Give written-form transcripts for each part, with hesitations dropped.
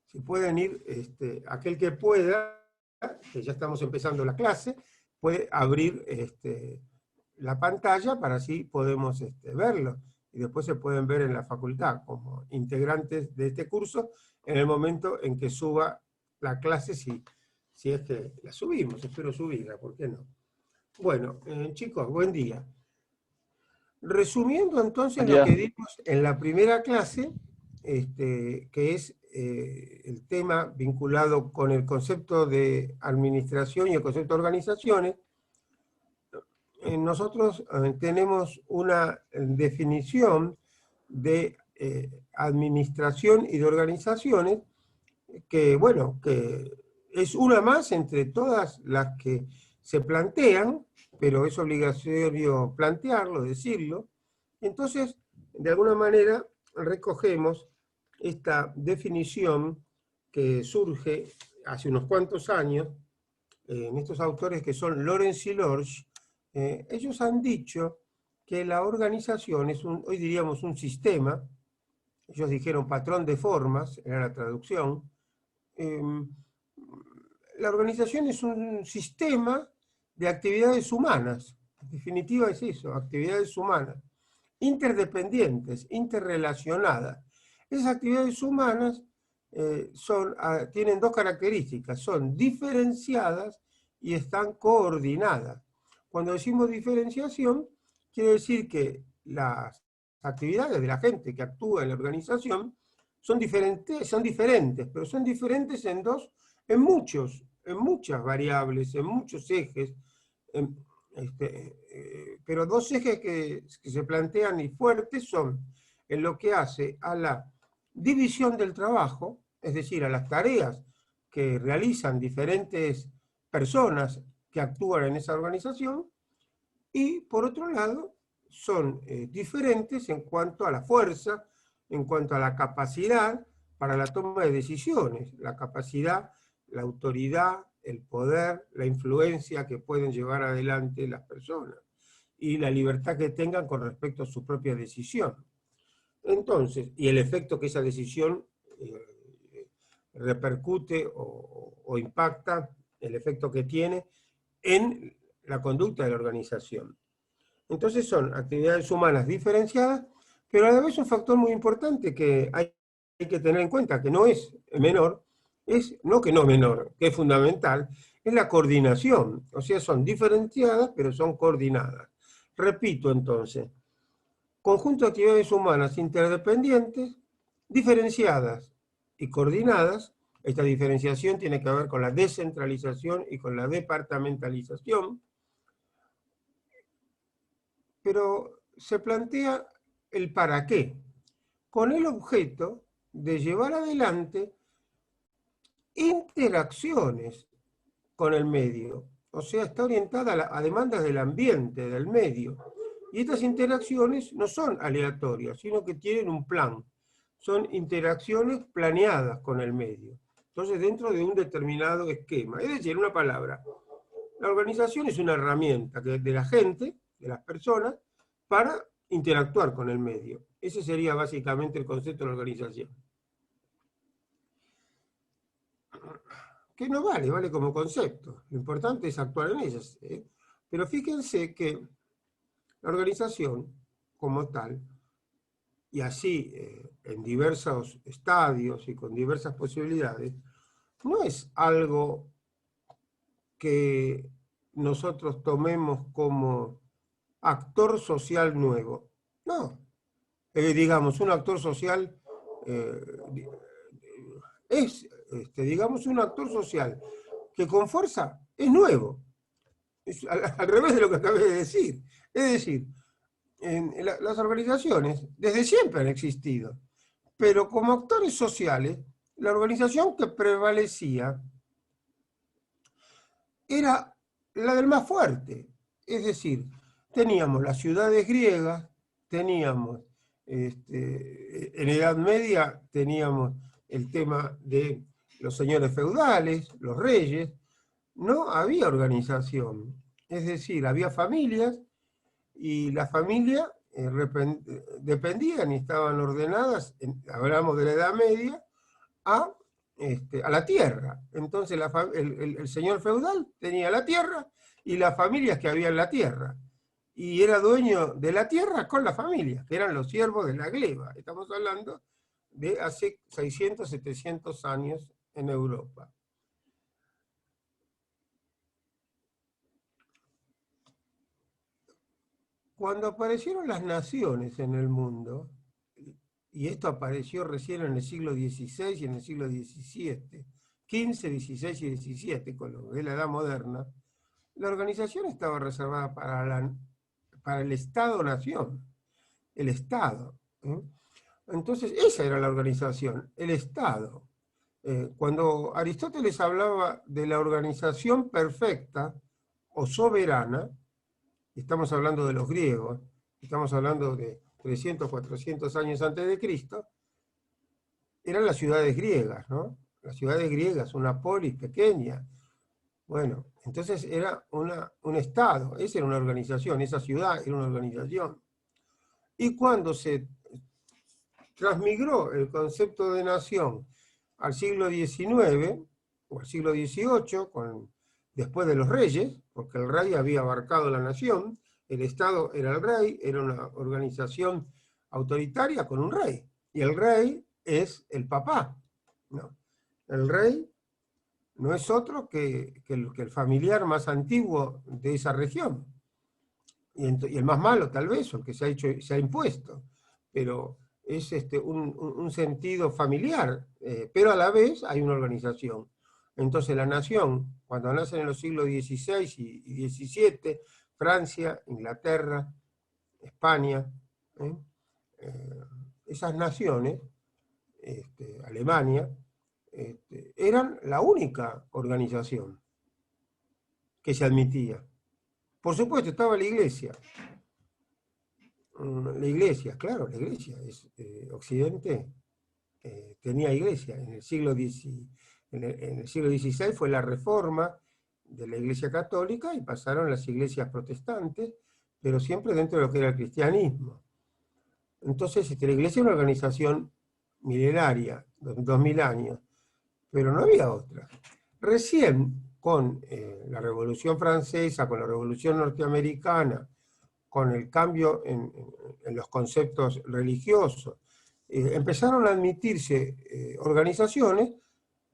si pueden ir, aquel que pueda, que ya estamos empezando la clase, puede abrir la pantalla para así podemos verlo. Y después se pueden ver en la facultad como integrantes de este curso en el momento en que suba la clase, si es que la subimos, espero subirla, ¿por qué no? Bueno, chicos, buen día. Resumiendo entonces Buen lo que día. dimos en la primera clase, que es el tema vinculado con el concepto de administración y el concepto de organizaciones, nosotros tenemos una definición de administración y de organizaciones que, bueno, que es una más entre todas las que se plantean, pero es obligatorio plantearlo, decirlo. Entonces, de alguna manera, recogemos esta definición que surge hace unos cuantos años en estos autores que son Lorenz y Lorsch. Ellos han dicho que la organización es hoy diríamos un sistema, ellos dijeron patrón de formas, era la traducción. La organización es un sistema de actividades humanas, en definitiva es eso, actividades humanas, interdependientes, interrelacionadas. Esas actividades humanas tienen dos características, son diferenciadas y están coordinadas. Cuando decimos diferenciación, quiere decir que las actividades de la gente que actúa en la organización son diferentes, pero son diferentes en muchas variables, en muchos ejes, pero dos ejes que se plantean y fuertes son en lo que hace a la división del trabajo, es decir, a las tareas que realizan diferentes personas que actúan en esa organización, y por otro lado, son diferentes en cuanto a la fuerza, en cuanto a la capacidad para la toma de decisiones, la capacidad, la autoridad, el poder, la influencia que pueden llevar adelante las personas y la libertad que tengan con respecto a su propia decisión. Entonces, y el efecto que esa decisión repercute o impacta, el efecto que tiene en la conducta de la organización. Entonces son actividades humanas diferenciadas, pero a la vez un factor muy importante que hay que tener en cuenta, que no es menor, no que no es menor, que es fundamental, es la coordinación. O sea, son diferenciadas, pero son coordinadas. Repito entonces, conjunto de actividades humanas interdependientes, diferenciadas y coordinadas. Esta diferenciación tiene que ver con la descentralización y con la departamentalización, pero se plantea el para qué, con el objeto de llevar adelante interacciones con el medio, o sea, está orientada a demandas del ambiente, del medio, y estas interacciones no son aleatorias, sino que tienen un plan, son interacciones planeadas con el medio, entonces dentro de un determinado esquema, es decir, una palabra, la organización es una herramienta de la gente, de las personas, para interactuar con el medio. Ese sería básicamente el concepto de la organización. Que no vale como concepto. Lo importante es actuar en ellas. Pero fíjense que la organización, como tal, y así en diversos estadios y con diversas posibilidades, no es algo que nosotros tomemos como actor social nuevo. No. Digamos, un actor social eh, es, digamos, un actor social que con fuerza es nuevo. Es al revés de lo que acabé de decir. Es decir, las organizaciones desde siempre han existido, pero como actores sociales, la organización que prevalecía era la del más fuerte. Es decir, teníamos las ciudades griegas, teníamos, en Edad Media teníamos el tema de los señores feudales, los reyes, no había organización. Es decir, había familias y las familias dependían y estaban ordenadas, hablamos de la Edad Media, a a la tierra. Entonces el señor feudal tenía la tierra y las familias que había en la tierra. Y era dueño de la tierra con la familia, que eran los siervos de la gleba. Estamos hablando de hace 600, 700 años en Europa. Cuando aparecieron las naciones en el mundo, y esto apareció recién en el siglo XVI y en el siglo XVII, XV, XVI y XVII, con lo de la Edad Moderna, la organización estaba reservada para el Estado-Nación, el Estado. Entonces, esa era la organización, el Estado. Cuando Aristóteles hablaba de la organización perfecta o soberana, estamos hablando de los griegos, estamos hablando de 300, 400 años antes de Cristo, eran las ciudades griegas, ¿no? Las ciudades griegas, una polis pequeña. Bueno, entonces era un Estado, esa era una organización, esa ciudad era una organización. Y cuando se transmigró el concepto de nación al siglo XIX o al siglo XVIII, después de los reyes, porque el rey había abarcado la nación, el Estado era el rey, era una organización autoritaria con un rey, y el rey es el papá. ¿No? El rey no es otro que el familiar más antiguo de esa región, y el más malo tal vez, o el que se ha impuesto, pero es un sentido familiar, pero a la vez hay una organización. Entonces la nación, cuando nacen en los siglos XVI y XVII, Francia, Inglaterra, España, esas naciones, Alemania, eran la única organización que se admitía. Por supuesto, estaba la Iglesia. La Iglesia, claro, la Iglesia. Occidente tenía Iglesia. En el siglo XVI fue la reforma de la Iglesia Católica y pasaron las iglesias protestantes, pero siempre dentro de lo que era el cristianismo. Entonces, la Iglesia es una organización milenaria, 2000 años, pero no había otra. Recién con la Revolución Francesa, con la Revolución Norteamericana, con el cambio en los conceptos religiosos, empezaron a admitirse organizaciones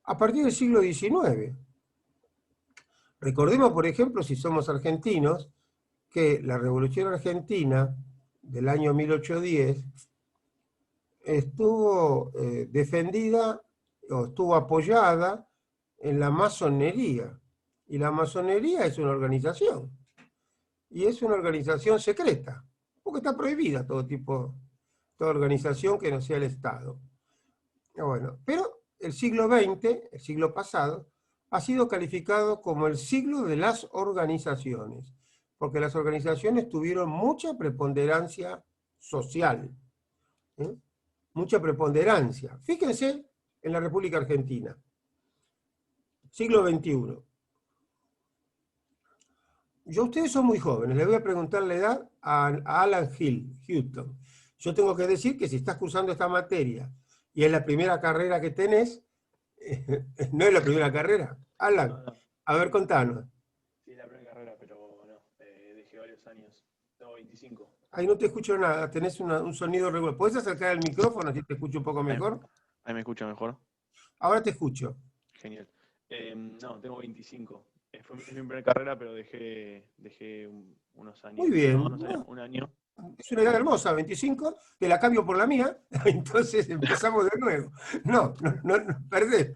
a partir del siglo XIX. Recordemos, por ejemplo, si somos argentinos, que la Revolución Argentina del año 1810 estuvo defendida o estuvo apoyada en la masonería. Y la masonería es una organización. Y es una organización secreta, porque está prohibida toda organización que no sea el Estado. Bueno, pero el siglo XX, el siglo pasado, ha sido calificado como el siglo de las organizaciones, porque las organizaciones tuvieron mucha preponderancia social. ¿Eh? Mucha preponderancia. Fíjense en la República Argentina, siglo XXI. Ustedes son muy jóvenes, les voy a preguntar la edad a Alan Houston. Yo tengo que decir que si estás cursando esta materia y es la primera carrera que tenés, no es la primera carrera. Alan, No. A ver, contanos. Sí, es la primera carrera, pero no, dejé varios años. Tengo 25. Ahí no te escucho nada, tenés un sonido regular. ¿Puedes acercar el micrófono así te escucho un poco mejor? Ahí me escucha mejor. Ahora te escucho. Genial. No, tengo 25. Es mi primera carrera, pero dejé unos años. Muy bien. No, unos años, un año. Es una edad hermosa, 25, te la cambio por la mía, entonces empezamos de nuevo. No, perdés.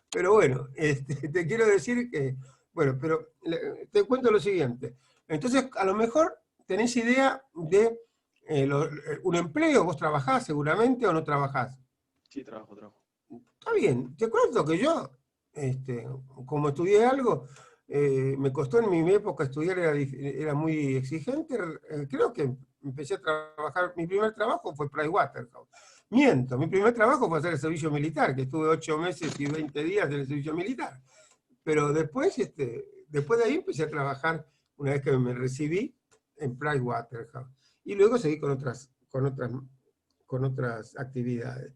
Pero bueno, te quiero decir que, bueno, pero te cuento lo siguiente. Entonces, a lo mejor tenés idea de un empleo, vos trabajás seguramente o no trabajás. Sí, trabajo. Está bien, te cuento que yo, como estudié algo, me costó en mi época estudiar, era muy exigente, creo que empecé a trabajar, mi primer trabajo fue Pricewaterhouse. Miento, mi primer trabajo fue hacer el servicio militar, que estuve 8 meses y 20 días en el servicio militar. Pero después de ahí empecé a trabajar, una vez que me recibí, en Pricewaterhouse. Y luego seguí con otras actividades.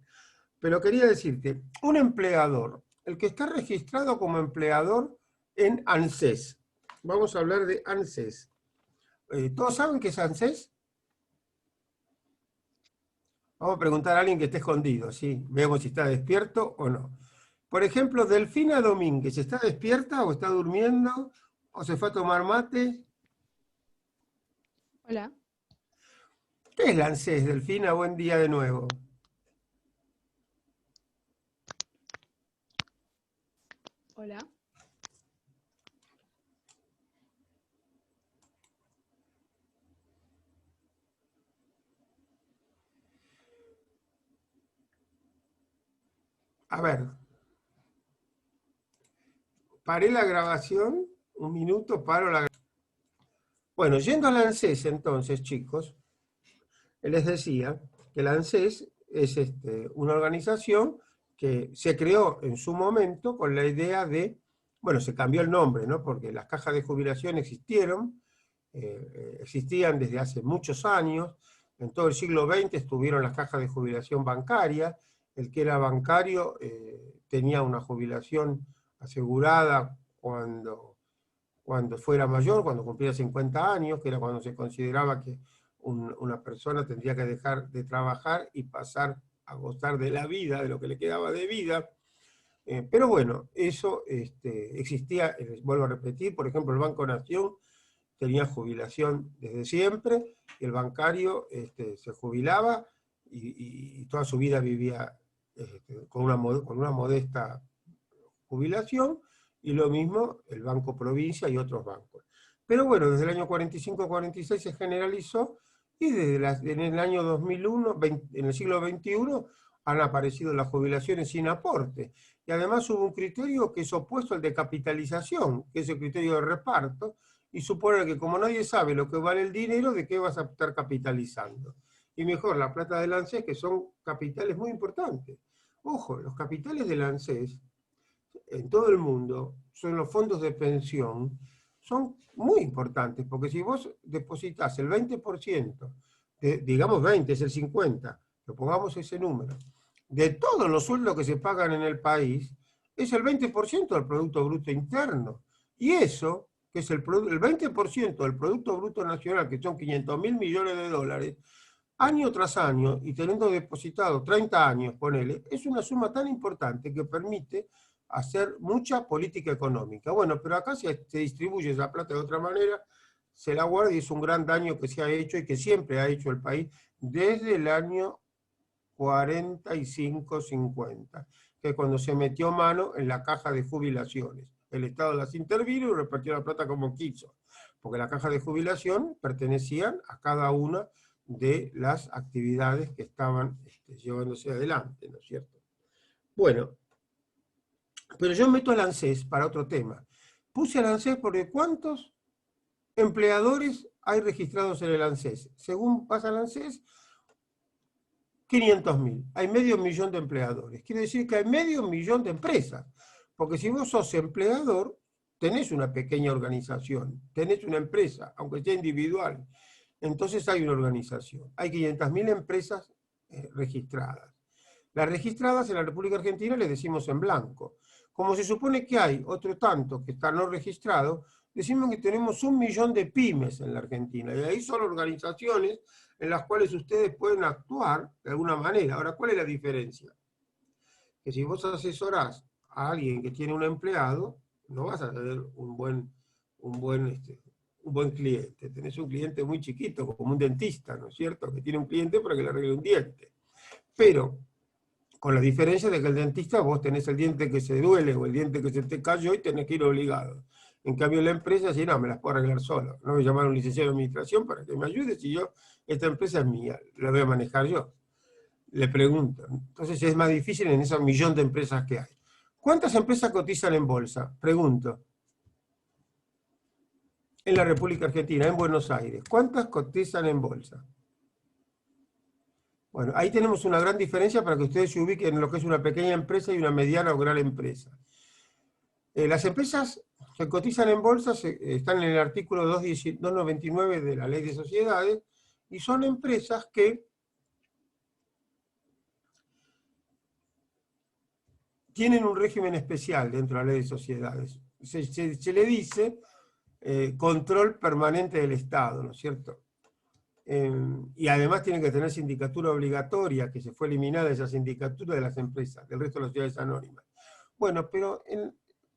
Pero quería decirte, un empleador, el que está registrado como empleador en ANSES, vamos a hablar de ANSES. ¿Todos saben qué es ANSES? Vamos a preguntar a alguien que esté escondido, ¿sí? Vemos si está despierto o no. Por ejemplo, Delfina Domínguez, ¿está despierta o está durmiendo? ¿O se fue a tomar mate? Hola. ¿Qué es la ANSES, Delfina? Buen día de nuevo. Hola. A ver, paré la grabación, un minuto, paro la grabación. Bueno, yendo al ANSES entonces, chicos, les decía que la ANSES es una organización que se creó en su momento con la idea de, bueno, se cambió el nombre, ¿no? Porque las cajas de jubilación existían desde hace muchos años, en todo el siglo XX estuvieron las cajas de jubilación bancarias, el que era bancario tenía una jubilación asegurada cuando fuera mayor, cuando cumpliera 50 años, que era cuando se consideraba que una persona tendría que dejar de trabajar y pasar a gozar de la vida, de lo que le quedaba de vida. Pero bueno, eso existía, vuelvo a repetir, por ejemplo, el Banco Nación tenía jubilación desde siempre, y el bancario se jubilaba y toda su vida vivía con una modesta jubilación, y lo mismo el Banco Provincia y otros bancos. Pero bueno, desde el año 45-46 se generalizó, y en el año 2001, en el siglo XXI, han aparecido las jubilaciones sin aporte. Y además hubo un criterio que es opuesto al de capitalización, que es el criterio de reparto, y supone que como nadie sabe lo que vale el dinero, ¿de qué vas a estar capitalizando? Y mejor, la plata del ANSES, que son capitales muy importantes. Ojo, los capitales del ANSES en todo el mundo, son los fondos de pensión, son muy importantes, porque si vos depositas el 20%, digamos 20, es el 50, pero pongamos ese número, de todos los sueldos que se pagan en el país, es el 20% del Producto Bruto Interno. Y eso, que es el 20% del Producto Bruto Nacional, que son 500.000 millones de dólares, año tras año, y teniendo depositado 30 años, ponele, es una suma tan importante que permite hacer mucha política económica. Bueno, pero acá se distribuye esa plata de otra manera, se la guarda, y es un gran daño que se ha hecho y que siempre ha hecho el país desde el año 45-50, que es cuando se metió mano en la caja de jubilaciones. El Estado las intervino y repartió la plata como quiso, porque la caja de jubilación pertenecían a cada una de las actividades que estaban llevándose adelante, ¿no es cierto? Bueno, pero yo meto al ANSES para otro tema. Puse al ANSES porque ¿cuántos empleadores hay registrados en el ANSES? Según pasa el ANSES, 500.000. Hay 500.000 de empleadores. Quiere decir que hay 500.000 de empresas. Porque si vos sos empleador, tenés una pequeña organización, tenés una empresa, aunque sea individual. Entonces hay una organización. Hay 500.000 empresas registradas. Las registradas en la República Argentina le decimos en blanco. Como se supone que hay otro tanto que está no registrado, decimos que tenemos 1.000.000 de pymes en la Argentina. Y ahí son organizaciones en las cuales ustedes pueden actuar de alguna manera. Ahora, ¿cuál es la diferencia? Que si vos asesorás a alguien que tiene un empleado, no vas a tener un buen cliente. Tenés un cliente muy chiquito, como un dentista, ¿no es cierto? Que tiene un cliente para que le arregle un diente. Pero con la diferencia de que el dentista, vos tenés el diente que se duele o el diente que se te cayó y tenés que ir obligado. En cambio, la empresa, si no, me las puedo arreglar solo. No me llamaron a un licenciado de administración para que me ayude, si esta empresa es mía, la voy a manejar yo. Le pregunto. Entonces es más difícil en esa 1.000.000 de empresas que hay. ¿Cuántas empresas cotizan en bolsa? Pregunto. En la República Argentina, en Buenos Aires. ¿Cuántas cotizan en bolsa? Bueno, ahí tenemos una gran diferencia para que ustedes se ubiquen en lo que es una pequeña empresa y una mediana o gran empresa. Las empresas que cotizan en bolsa están en el artículo 299 de la Ley de Sociedades, y son empresas que tienen un régimen especial dentro de la ley de sociedades. Se le dice control permanente del Estado, ¿no es cierto? Y además tienen que tener sindicatura obligatoria, que se fue eliminada esa sindicatura de las empresas, del resto de las sociedades anónimas. Bueno, pero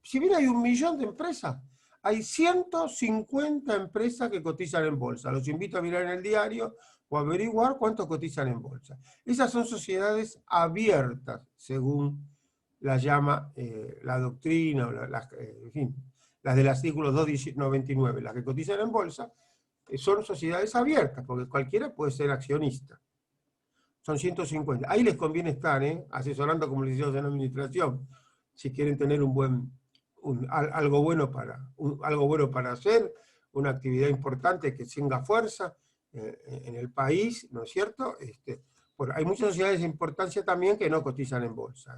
si bien hay 1 millón de empresas, hay 150 empresas que cotizan en bolsa. Los invito a mirar en el diario o a averiguar cuánto cotizan en bolsa. Esas son sociedades abiertas, según la llama la doctrina, o en fin, las del artículo 299, las que cotizan en bolsa, son sociedades abiertas, porque cualquiera puede ser accionista. Son 150. Ahí les conviene estar, asesorando como licenciados en administración, si quieren tener algo bueno para hacer, una actividad importante que tenga fuerza en el país, ¿no es cierto? Bueno, hay muchas sociedades de importancia también que no cotizan en bolsa.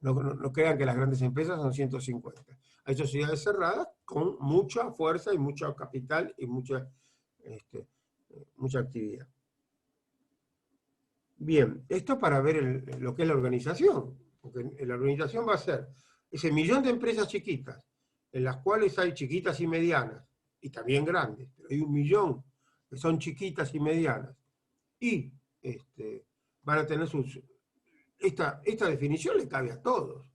No crean que las grandes empresas son 150. Hay sociedades cerradas con mucha fuerza y mucho capital y mucha actividad. Bien, esto para ver lo que es la organización, porque la organización va a ser ese 1 millón de empresas chiquitas, en las cuales hay chiquitas y medianas, y también grandes, pero hay 1 millón que son chiquitas y medianas, y van a tener esta definición le cabe a todos.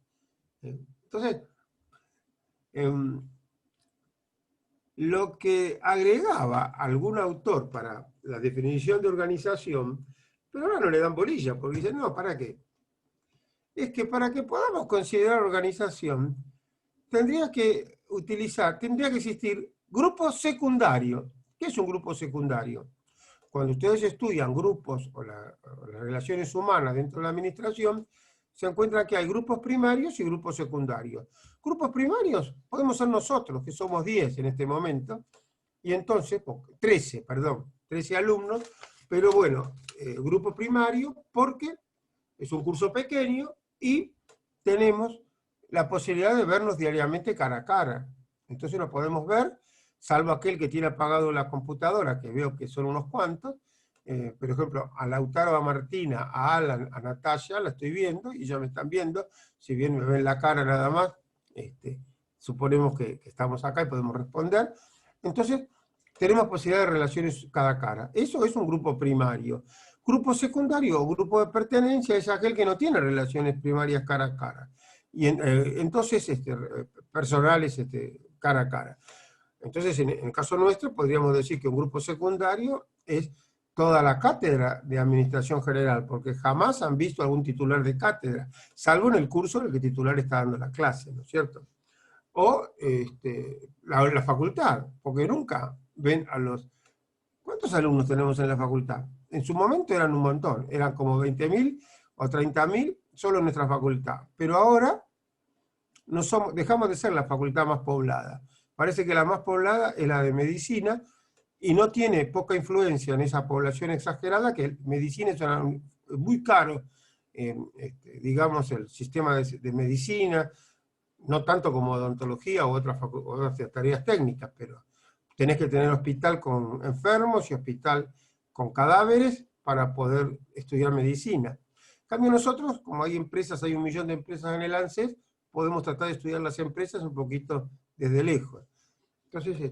Entonces, lo que agregaba algún autor para la definición de organización, pero ahora no le dan bolilla, porque dicen, no, ¿para qué? Es que para que podamos considerar organización, tendría que existir grupos secundarios. ¿Qué es un grupo secundario? Cuando ustedes estudian grupos o las relaciones humanas dentro de la administración, se encuentra que hay grupos primarios y grupos secundarios. Grupos primarios podemos ser nosotros, que somos 10 en este momento, y entonces, 13 alumnos, pero bueno, grupo primario porque es un curso pequeño y tenemos la posibilidad de vernos diariamente cara a cara. Entonces nos podemos ver, salvo aquel que tiene apagado la computadora, que veo que son unos cuantos. Por ejemplo, a Lautaro, a Martina, a Alan, a Natalia, la estoy viendo y ya me están viendo. Si bien me ven la cara nada más, suponemos que estamos acá y podemos responder. Entonces, tenemos posibilidad de relaciones cara a cara. Eso es un grupo primario. Grupo secundario o grupo de pertenencia es aquel que no tiene relaciones primarias cara a cara. Y entonces, personales cara a cara. Entonces, en el caso nuestro, podríamos decir que un grupo secundario es toda la cátedra de Administración General, porque jamás han visto algún titular de cátedra, salvo en el curso en el que el titular está dando la clase, ¿no es cierto? O la facultad, porque nunca ven a los... ¿Cuántos alumnos tenemos en la facultad? En su momento eran un montón, eran como 20.000 o 30.000 solo en nuestra facultad, pero ahora dejamos de ser la facultad más poblada. Parece que la más poblada es la de medicina, y no tiene poca influencia en esa población exagerada, que medicina es muy caro, digamos, el sistema de medicina, no tanto como odontología u otras tareas técnicas, pero tenés que tener hospital con enfermos y hospital con cadáveres para poder estudiar medicina. En cambio nosotros, como hay empresas, hay 1 millón de empresas en el ANSES, podemos tratar de estudiar las empresas un poquito desde lejos. Entonces,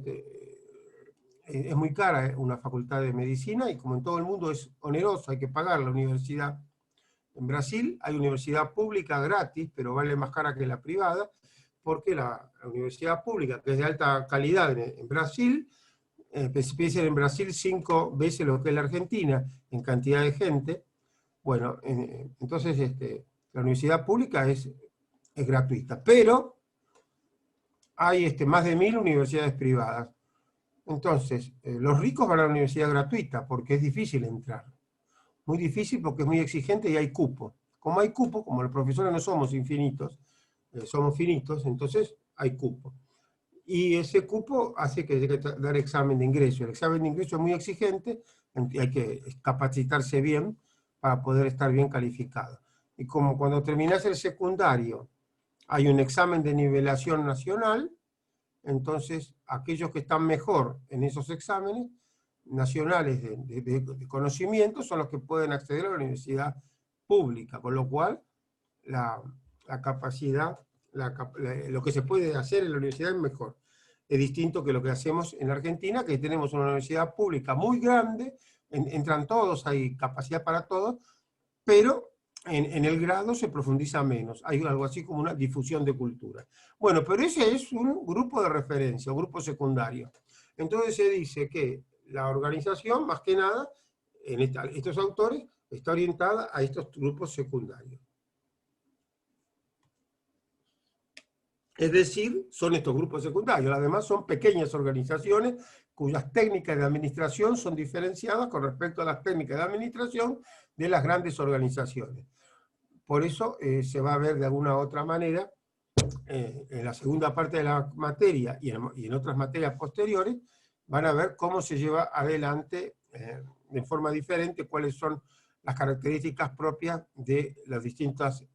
es muy cara una facultad de medicina, y como en todo el mundo es oneroso, hay que pagar la universidad. En Brasil hay universidad pública gratis, pero vale más cara que la privada, porque la universidad pública, que es de alta calidad en Brasil, pese en Brasil 5 veces lo que es la Argentina, en cantidad de gente. Bueno, entonces la universidad pública es gratuita, pero hay más de 1000 universidades privadas. Entonces, los ricos van a la universidad gratuita porque es difícil entrar. Muy difícil porque es muy exigente y hay cupo. Como hay cupo, como los profesores no somos infinitos, somos finitos, entonces hay cupo. Y ese cupo hace que hay que dar examen de ingreso. El examen de ingreso es muy exigente, hay que capacitarse bien para poder estar bien calificado. Y como cuando terminas el secundario hay un examen de nivelación nacional, entonces aquellos que están mejor en esos exámenes nacionales de conocimiento son los que pueden acceder a la universidad pública, con lo cual la capacidad, lo que se puede hacer en la universidad es mejor. Es distinto que lo que hacemos en Argentina, que tenemos una universidad pública muy grande, entran todos, hay capacidad para todos, pero en el grado se profundiza menos. Hay algo así como una difusión de cultura. Bueno, pero ese es un grupo de referencia, un grupo secundario. Entonces se dice que la organización, más que nada, en estos autores, está orientada a estos grupos secundarios. Es decir, son estos grupos secundarios. Además, son pequeñas organizaciones cuyas técnicas de administración son diferenciadas con respecto a las técnicas de administración de las grandes organizaciones. Por eso se va a ver de alguna u otra manera, en la segunda parte de la materia y en otras materias posteriores, van a ver cómo se lleva adelante de forma diferente, cuáles son las características propias de los distintos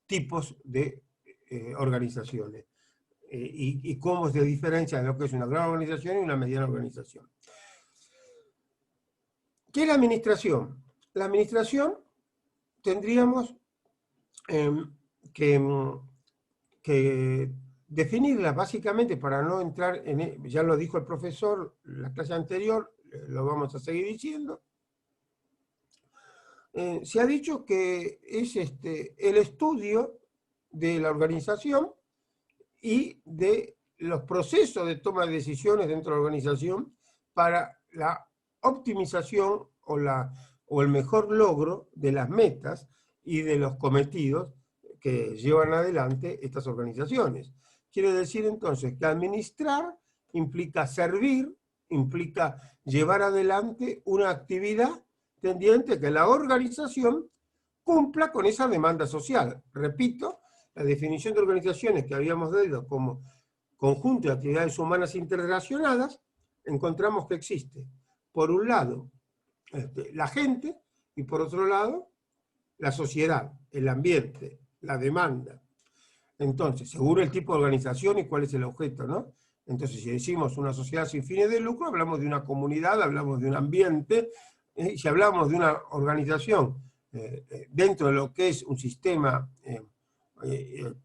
tipos de organizaciones. Y cómo se diferencia de lo que es una gran organización y una mediana organización. ¿Qué es la administración? La administración tendríamos que definirla básicamente para no entrar en, ya lo dijo el profesor en la clase anterior, lo vamos a seguir diciendo. Se ha dicho que es el estudio de la organización y de los procesos de toma de decisiones dentro de la organización para la optimización o el mejor logro de las metas y de los cometidos que llevan adelante estas organizaciones. Quiere decir entonces que administrar implica servir, implica llevar adelante una actividad tendiente a que la organización cumpla con esa demanda social. Repito, la definición de organizaciones que habíamos dado como conjunto de actividades humanas interrelacionadas, encontramos que existe, por un lado, la gente, y por otro lado, la sociedad, el ambiente, la demanda. Entonces, según el tipo de organización y cuál es el objeto, ¿no? Entonces, si decimos una sociedad sin fines de lucro, hablamos de una comunidad, hablamos de un ambiente, si hablamos de una organización dentro de lo que es un sistema,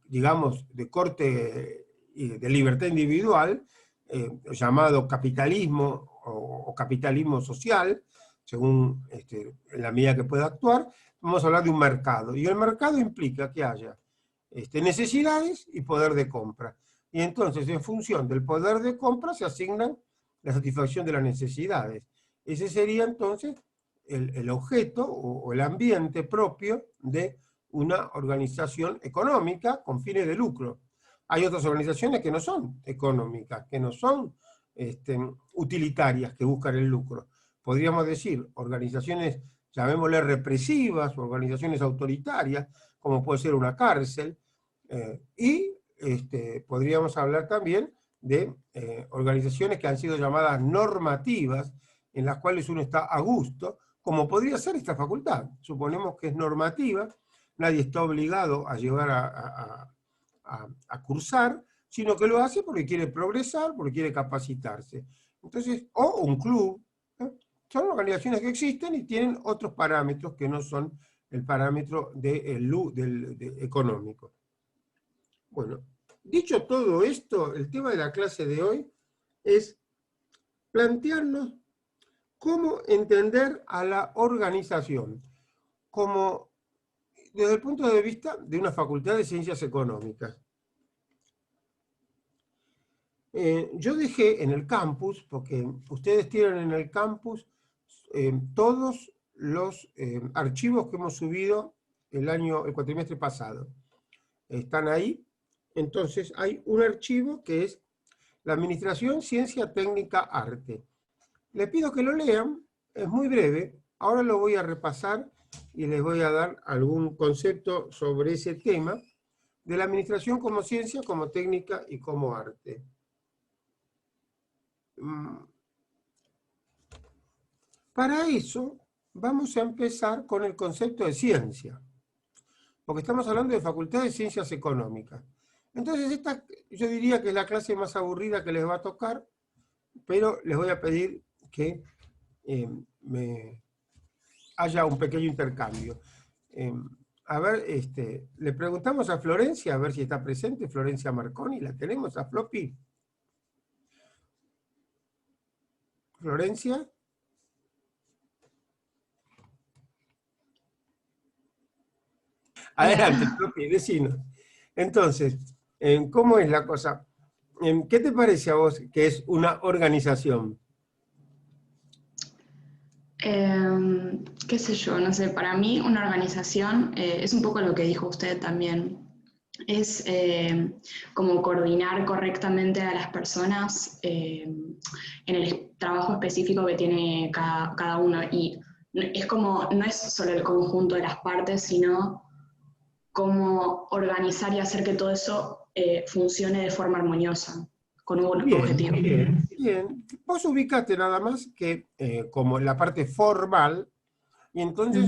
digamos, de corte de libertad individual, llamado capitalismo o capitalismo social, según en la medida que pueda actuar, vamos a hablar de un mercado. Y el mercado implica que haya necesidades y poder de compra. Y entonces, en función del poder de compra, se asignan la satisfacción de las necesidades. Ese sería entonces el objeto o el ambiente propio de una organización económica con fines de lucro. Hay otras organizaciones que no son económicas, que no son utilitarias, que buscan el lucro. Podríamos decir organizaciones, llamémosle represivas, o organizaciones autoritarias, como puede ser una cárcel, y podríamos hablar también de organizaciones que han sido llamadas normativas, en las cuales uno está a gusto, como podría ser esta facultad. Suponemos que es normativa, nadie está obligado a llevar a cursar, sino que lo hace porque quiere progresar, porque quiere capacitarse. Entonces, o un club, son organizaciones que existen y tienen otros parámetros que no son el parámetro económico. Bueno, dicho todo esto, el tema de la clase de hoy es plantearnos cómo entender a la organización como desde el punto de vista de una facultad de ciencias económicas. Yo dejé en el campus, porque ustedes tienen en el campus todos los archivos que hemos subido el cuatrimestre pasado. Están ahí. Entonces hay un archivo que es la Administración, Ciencia, Técnica, Arte. Les pido que lo lean, es muy breve. Ahora lo voy a repasar y les voy a dar algún concepto sobre ese tema de la administración como ciencia, como técnica y como arte. Para eso vamos a empezar con el concepto de ciencia, porque estamos hablando de Facultad de Ciencias Económicas. Entonces esta yo diría que es la clase más aburrida que les va a tocar, pero les voy a pedir que haya un pequeño intercambio. A ver, le preguntamos a Florencia, a ver si está presente, Florencia Marconi, ¿la tenemos a Floppy? ¿Florencia? Adelante, Floppy, decinos. Entonces, ¿cómo es la cosa? ¿Qué te parece a vos que es una organización? Qué sé yo, no sé, para mí una organización es un poco lo que dijo usted también. Es como coordinar correctamente a las personas en el trabajo específico que tiene cada uno. Y es como, no es solo el conjunto de las partes, sino cómo organizar y hacer que todo eso funcione de forma armoniosa, con un objetivo. Bien, bien. Vos ubicate nada más que como la parte formal, y entonces,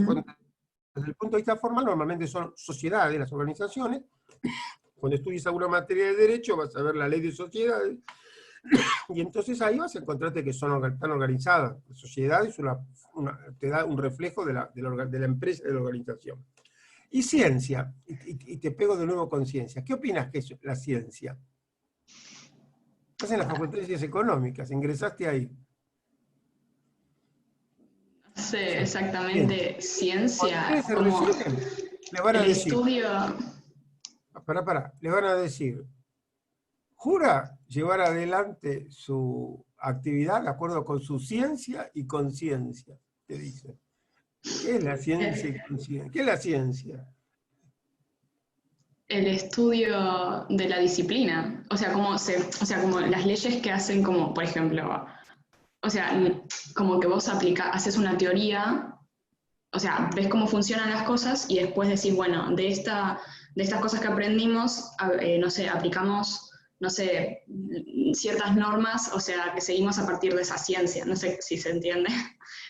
desde el punto de vista formal, normalmente son sociedades, las organizaciones. Cuando estudies alguna materia de derecho, vas a ver la ley de sociedades, y entonces ahí vas a encontrarte que están organizadas. La sociedad es te da un reflejo de la empresa, de la organización. Y ciencia, y te pego de nuevo con ciencia. ¿Qué opinas que es la ciencia? Estás en la Facultad de Ciencias Económicas, ingresaste ahí. No sé exactamente ciencia, Cuando se como reciben, le van a el decir, estudio. le van a decir, ¿jura llevar adelante su actividad de acuerdo con su ciencia y conciencia? Te dicen. ¿Qué es la ciencia y conciencia? ¿Qué es la ciencia? El estudio de la disciplina, o sea, como las leyes que hacen, como por ejemplo, o sea, como que vos haces una teoría, o sea, ves cómo funcionan las cosas y después decís, bueno, de estas cosas que aprendimos, no sé, aplicamos, no sé, ciertas normas, o sea, que seguimos a partir de esa ciencia, no sé si se entiende,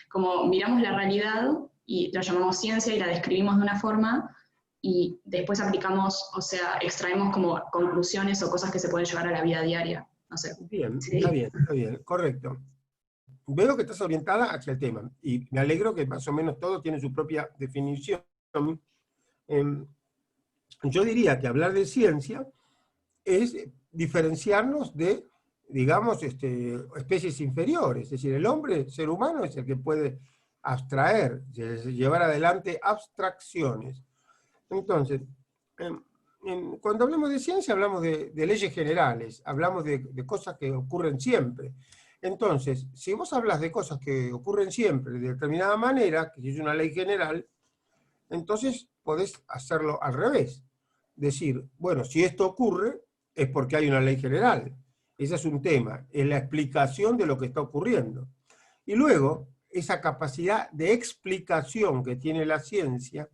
como miramos la realidad y la llamamos ciencia y la describimos de una forma, y después aplicamos, o sea, extraemos como conclusiones o cosas que se pueden llevar a la vida diaria. No sé. Bien, Sí. está bien, correcto. Veo que estás orientada hacia el tema, y me alegro que más o menos todo tiene su propia definición. Yo diría que hablar de ciencia es diferenciarnos de, digamos, especies inferiores. Es decir, el hombre, ser humano, es el que puede abstraer, llevar adelante abstracciones. Entonces, cuando hablamos de ciencia, hablamos de leyes generales, hablamos de cosas que ocurren siempre. Entonces, si vos hablas de cosas que ocurren siempre de determinada manera, que es una ley general, entonces podés hacerlo al revés. Decir, bueno, si esto ocurre, es porque hay una ley general. Ese es un tema, es la explicación de lo que está ocurriendo. Y luego, esa capacidad de explicación que tiene la ciencia,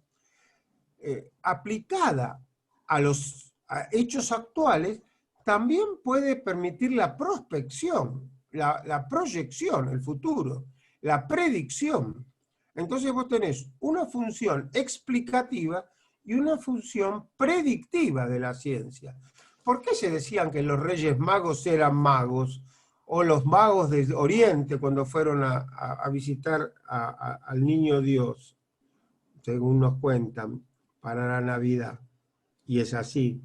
aplicada a los hechos actuales, también puede permitir la prospección, la proyección, el futuro, la predicción. Entonces vos tenés una función explicativa y una función predictiva de la ciencia. ¿Por qué se decían que los reyes magos eran magos? O los magos de Oriente cuando fueron a visitar al niño Dios, según nos cuentan, para la Navidad. Y es así.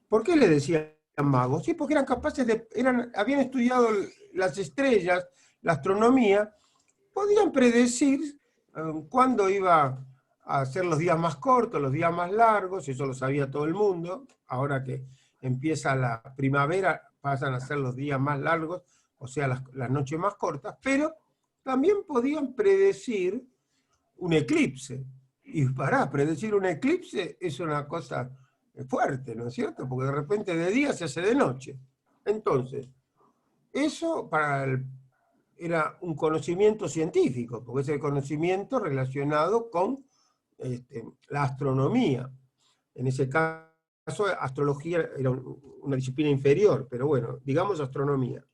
¿Por qué le decían magos? Sí, porque eran capaces habían estudiado las estrellas, la astronomía, podían predecir cuándo iba a ser los días más cortos, los días más largos, eso lo sabía todo el mundo. Ahora que empieza la primavera, pasan a ser los días más largos, o sea, las noches más cortas, pero también podían predecir un eclipse. Y predecir un eclipse es una cosa fuerte, ¿no es cierto? Porque de repente de día se hace de noche. Entonces, eso era un conocimiento científico, porque es el conocimiento relacionado con la astronomía. En ese caso, astrología era una disciplina inferior, pero bueno, digamos astronomía.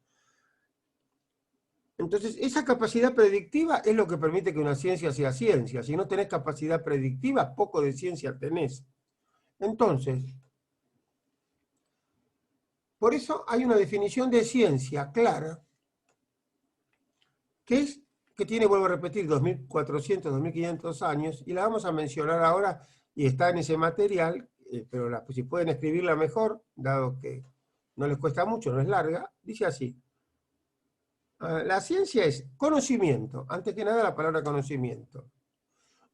Entonces, esa capacidad predictiva es lo que permite que una ciencia sea ciencia. Si no tenés capacidad predictiva, poco de ciencia tenés. Entonces, por eso hay una definición de ciencia clara, que tiene, vuelvo a repetir, 2.400, 2.500 años, y la vamos a mencionar ahora y está en ese material, pero si pueden escribirla mejor, dado que no les cuesta mucho, no es larga, dice así. La ciencia es conocimiento, antes que nada la palabra conocimiento,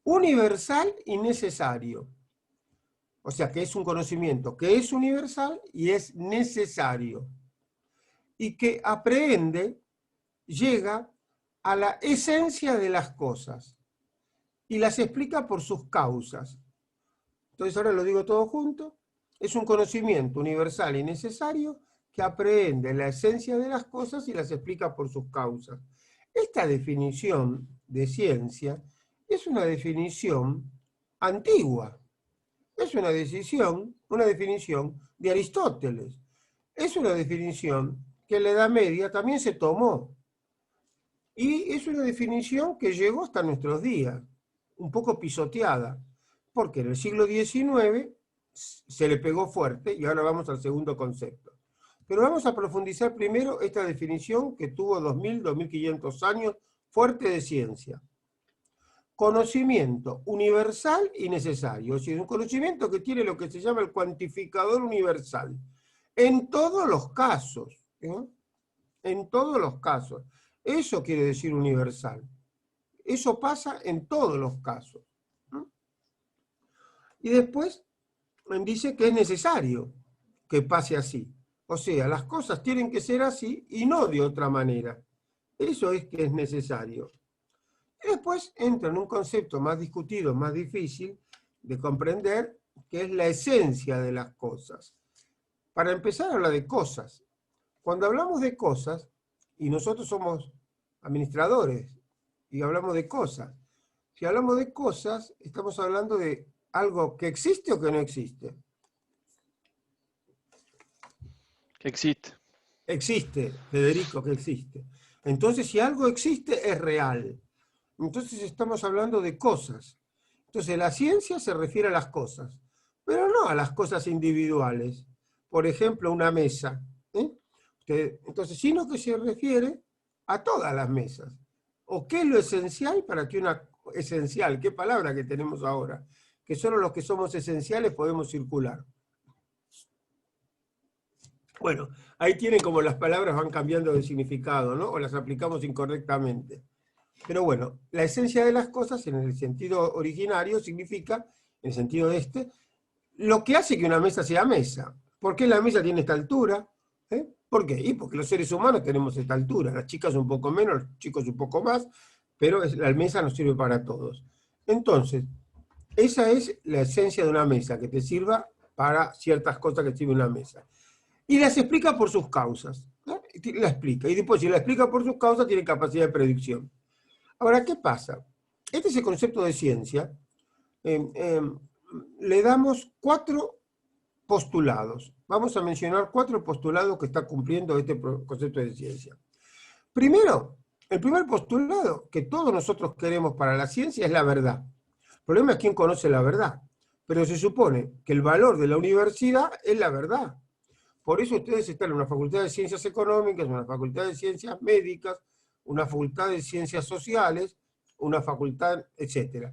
universal y necesario. O sea, que es un conocimiento que es universal y es necesario. Y que aprehende, llega a la esencia de las cosas y las explica por sus causas. Entonces ahora lo digo todo junto. Es un conocimiento universal y necesario que aprehende la esencia de las cosas y las explica por sus causas. Esta definición de ciencia es una definición antigua. Es una definición de Aristóteles. Es una definición que en la Edad Media también se tomó. Y es una definición que llegó hasta nuestros días, un poco pisoteada, porque en el siglo XIX se le pegó fuerte, y ahora vamos al segundo concepto. Pero vamos a profundizar primero esta definición que tuvo 2000, 2500 años, fuerte de ciencia. Conocimiento universal y necesario, es decir, un conocimiento que tiene lo que se llama el cuantificador universal, en todos los casos, en todos los casos. Eso quiere decir universal. Eso pasa en todos los casos. Y después dice que es necesario que pase así. O sea, las cosas tienen que ser así y no de otra manera. Eso es que es necesario. Y después entra en un concepto más discutido, más difícil de comprender, que es la esencia de las cosas. Para empezar, habla de cosas. Cuando hablamos de cosas, y nosotros somos administradores, y hablamos de cosas, si hablamos de cosas, estamos hablando de algo que existe o que no existe. Que existe. Existe, Federico, que existe. Entonces, si algo existe, es real. Entonces estamos hablando de cosas. Entonces la ciencia se refiere a las cosas, pero no a las cosas individuales. Por ejemplo, una mesa. Entonces, sino que se refiere a todas las mesas. ¿O qué es lo esencial para que una... Esencial, qué palabra que tenemos ahora. Que solo los que somos esenciales podemos circular. Bueno, ahí tienen como las palabras van cambiando de significado, ¿no? O las aplicamos incorrectamente. Pero bueno, la esencia de las cosas en el sentido originario significa, en el sentido lo que hace que una mesa sea mesa. ¿Por qué la mesa tiene esta altura? ¿Por qué? Y porque los seres humanos tenemos esta altura. Las chicas un poco menos, los chicos un poco más, pero la mesa nos sirve para todos. Entonces, esa es la esencia de una mesa, que te sirva para ciertas cosas que sirve una mesa. Y las explica por sus causas. La explica. Y después, si la explica por sus causas, tiene capacidad de predicción. Ahora, ¿qué pasa? Este es el concepto de ciencia. Le damos 4 postulados. Vamos a mencionar 4 postulados que está cumpliendo este concepto de ciencia. Primero, el primer postulado que todos nosotros queremos para la ciencia es la verdad. El problema es quién conoce la verdad. Pero se supone que el valor de la universidad es la verdad. Por eso ustedes están en una facultad de ciencias económicas, una facultad de ciencias médicas, una facultad de ciencias sociales, una facultad, etc.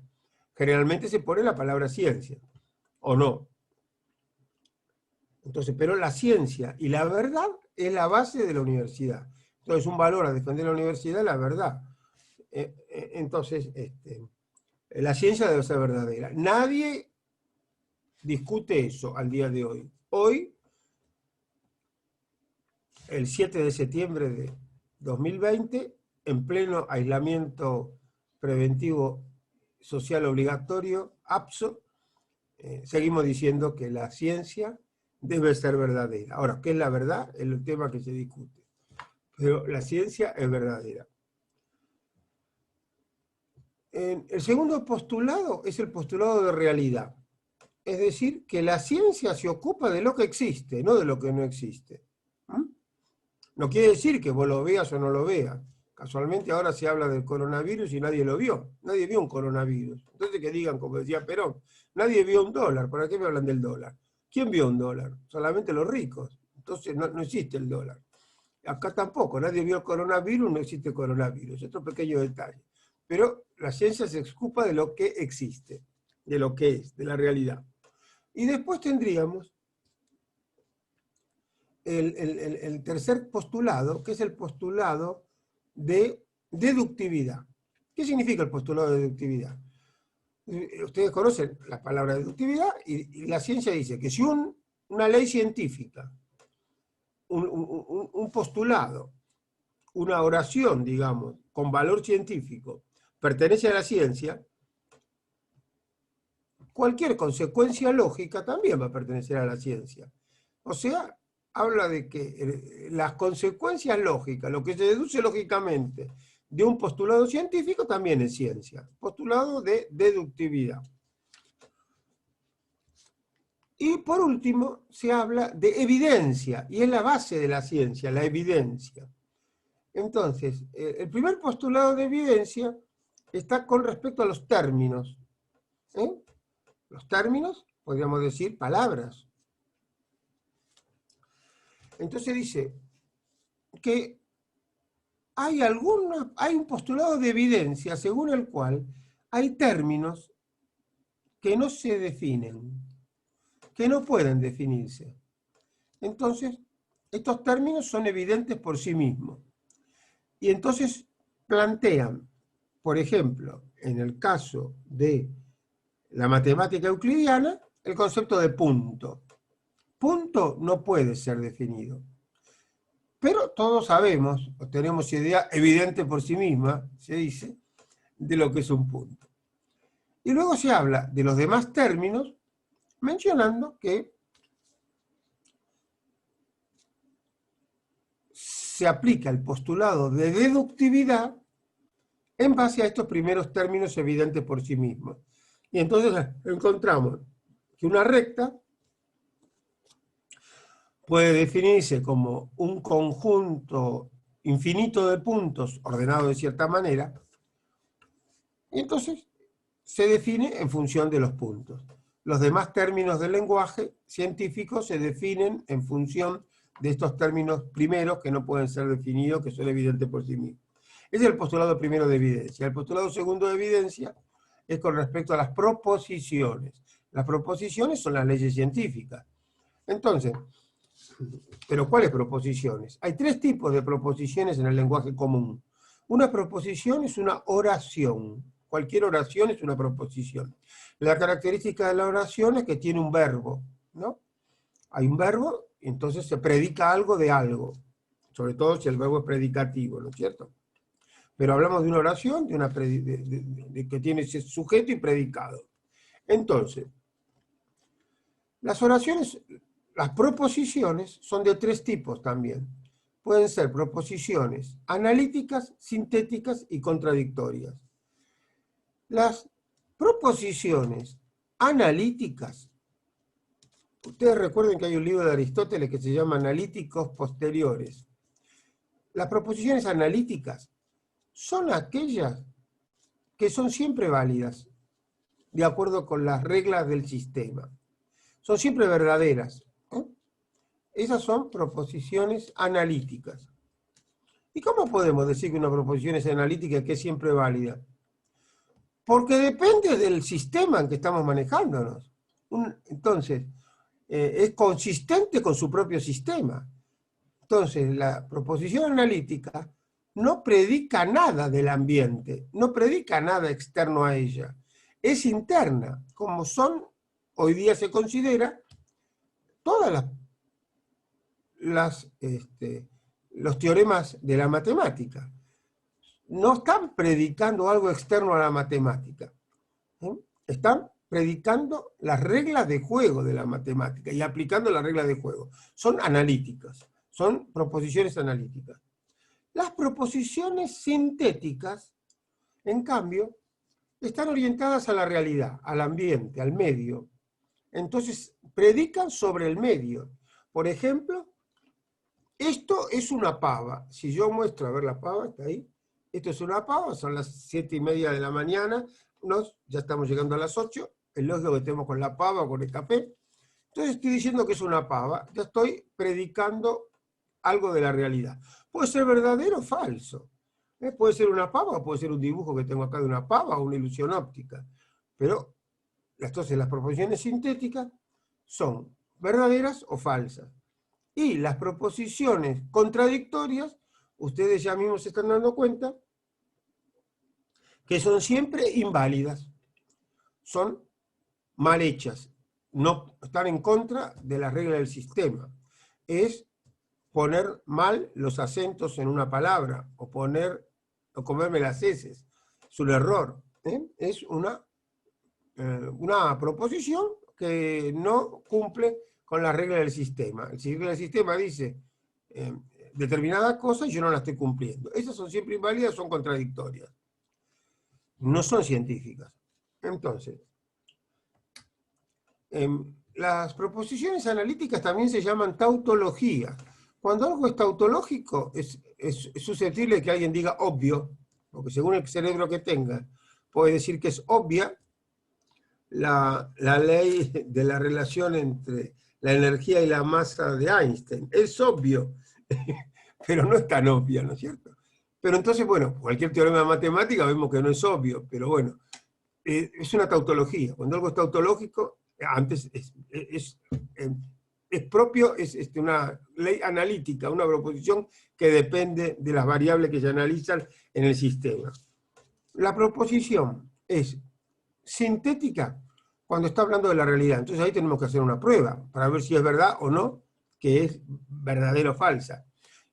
Generalmente se pone la palabra ciencia, ¿o no? Entonces, pero la ciencia y la verdad es la base de la universidad. Entonces, un valor a defender la universidad es la verdad. Entonces, la ciencia debe ser verdadera. Nadie discute eso al día de hoy. Hoy, el 7 de septiembre de 2020, en pleno aislamiento preventivo social obligatorio, APSO, seguimos diciendo que la ciencia debe ser verdadera. Ahora, ¿qué es la verdad? Es el tema que se discute. Pero la ciencia es verdadera. El segundo postulado es el postulado de realidad. Es decir, que la ciencia se ocupa de lo que existe, no de lo que no existe. No quiere decir que vos lo veas o no lo veas. Casualmente ahora se habla del coronavirus y nadie lo vio. Nadie vio un coronavirus. Entonces que digan, como decía Perón, nadie vio un dólar. ¿Para qué me hablan del dólar? ¿Quién vio un dólar? Solamente los ricos. Entonces no existe el dólar. Acá tampoco. Nadie vio el coronavirus, no existe coronavirus. Otro pequeño detalle. Pero la ciencia se ocupa de lo que existe. de lo que es, de la realidad. Y después tendríamos el tercer postulado, que es el postulado de deductividad. ¿Qué significa el postulado de deductividad? Ustedes conocen la palabra deductividad y la ciencia dice que si una ley científica, un postulado, una oración, digamos, con valor científico, pertenece a la ciencia, cualquier consecuencia lógica también va a pertenecer a la ciencia. O sea, habla de que las consecuencias lógicas, lo que se deduce lógicamente de un postulado científico, también es ciencia. Postulado de deductividad. Y por último, se habla de evidencia, y es la base de la ciencia, la evidencia. Entonces, el primer postulado de evidencia está con respecto a los términos. Los términos, podríamos decir, palabras. Entonces dice que hay un postulado de evidencia según el cual hay términos que no se definen, que no pueden definirse. Entonces, estos términos son evidentes por sí mismos. Y entonces plantean, por ejemplo, en el caso de la matemática euclidiana, el concepto de punto. Punto no puede ser definido. Pero todos sabemos, o tenemos idea evidente por sí misma, se dice, de lo que es un punto. Y luego se habla de los demás términos, mencionando que se aplica el postulado de deductividad en base a estos primeros términos evidentes por sí mismos. Y entonces encontramos que una recta puede definirse como un conjunto infinito de puntos ordenado de cierta manera, y entonces se define en función de los puntos. Los demás términos del lenguaje científico se definen en función de estos términos primeros que no pueden ser definidos, que son evidentes por sí mismos. Ese es el postulado primero de evidencia. El postulado segundo de evidencia es con respecto a las proposiciones. Las proposiciones son las leyes científicas. Entonces, ¿pero cuáles proposiciones? Hay tres tipos de proposiciones en el lenguaje común. Una proposición es una oración. Cualquier oración es una proposición. La característica de la oración es que tiene un verbo, ¿no? Hay un verbo, y entonces se predica algo de algo. Sobre todo si el verbo es predicativo, ¿no es cierto? Pero hablamos de una oración de que tiene ese sujeto y predicado. Entonces, las oraciones, las proposiciones son de tres tipos también. Pueden ser proposiciones analíticas, sintéticas y contradictorias. Las proposiciones analíticas, ustedes recuerden que hay un libro de Aristóteles que se llama Analíticos Posteriores. Las proposiciones analíticas son aquellas que son siempre válidas, de acuerdo con las reglas del sistema. Son siempre verdaderas. Esas son proposiciones analíticas. ¿Y cómo podemos decir que una proposición es analítica y que es siempre válida? Porque depende del sistema en que estamos manejándonos. Entonces, es consistente con su propio sistema. Entonces, la proposición analítica no predica nada del ambiente, no predica nada externo a ella. Es interna, como son, hoy día se considera, todas los teoremas de la matemática. No están predicando algo externo a la matemática. Están predicando las reglas de juego de la matemática y aplicando las reglas de juego. Son analíticas, son proposiciones analíticas. Las proposiciones sintéticas, en cambio, están orientadas a la realidad, al ambiente, al medio. Entonces, predican sobre el medio. Por ejemplo, esto es una pava. Si yo muestro, a ver la pava, está ahí. Esto es una pava, son las 7:30 de la mañana, ya estamos llegando a las 8, es lógico que estemos con la pava o con el café. Entonces estoy diciendo que es una pava, ya estoy predicando algo de la realidad. Puede ser verdadero o falso. Puede ser una pava o puede ser un dibujo que tengo acá de una pava o una ilusión óptica. Pero Entonces, las proposiciones sintéticas son verdaderas o falsas. Y las proposiciones contradictorias, ustedes ya mismos se están dando cuenta, que son siempre inválidas. Son mal hechas. No están en contra de las reglas del sistema. Es poner mal los acentos en una palabra, o comerme las heces. Es un error. Es una proposición que no cumple con las reglas del sistema. El regla del sistema dice determinadas cosas y yo no las estoy cumpliendo. Esas son siempre inválidas, son contradictorias. No son científicas. Entonces, las proposiciones analíticas también se llaman tautología. Cuando algo es tautológico, es susceptible de que alguien diga obvio, porque según el cerebro que tenga, puede decir que es obvia la ley de la relación entre la energía y la masa de Einstein. Es obvio, pero no es tan obvia, ¿no es cierto? Pero entonces, bueno, cualquier teorema de matemática vemos que no es obvio, pero bueno, es una tautología. Cuando algo es tautológico, antes es propio, es una ley analítica, una proposición que depende de las variables que se analizan en el sistema. La proposición es sintética cuando está hablando de la realidad. Entonces ahí tenemos que hacer una prueba para ver si es verdad o no, que es verdadera o falsa.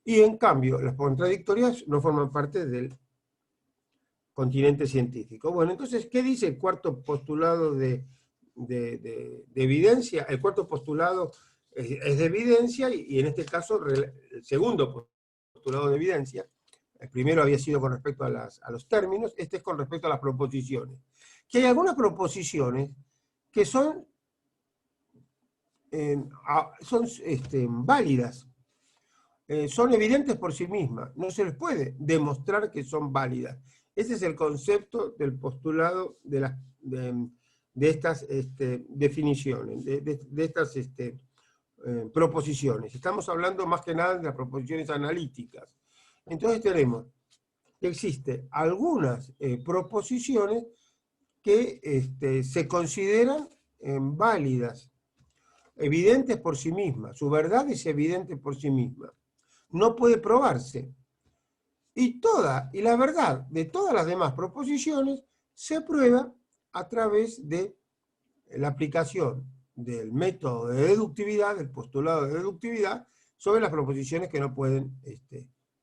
Y en cambio, las contradictorias no forman parte del continente científico. Bueno, entonces, ¿qué dice el cuarto postulado de evidencia? El cuarto postulado es de evidencia y en este caso el segundo postulado de evidencia. El primero había sido con respecto a los términos, este es con respecto a las proposiciones. Que hay algunas proposiciones que son válidas, son evidentes por sí mismas, no se les puede demostrar que son válidas. Ese es el concepto del postulado de estas definiciones, de estas proposiciones. Estamos hablando más que nada de las proposiciones analíticas. Entonces tenemos que existen algunas proposiciones que se consideran válidas, evidentes por sí mismas. Su verdad es evidente por sí misma. No puede probarse. Y la verdad de todas las demás proposiciones se prueba a través de la aplicación del método de deductividad, del postulado de deductividad, sobre las proposiciones que no pueden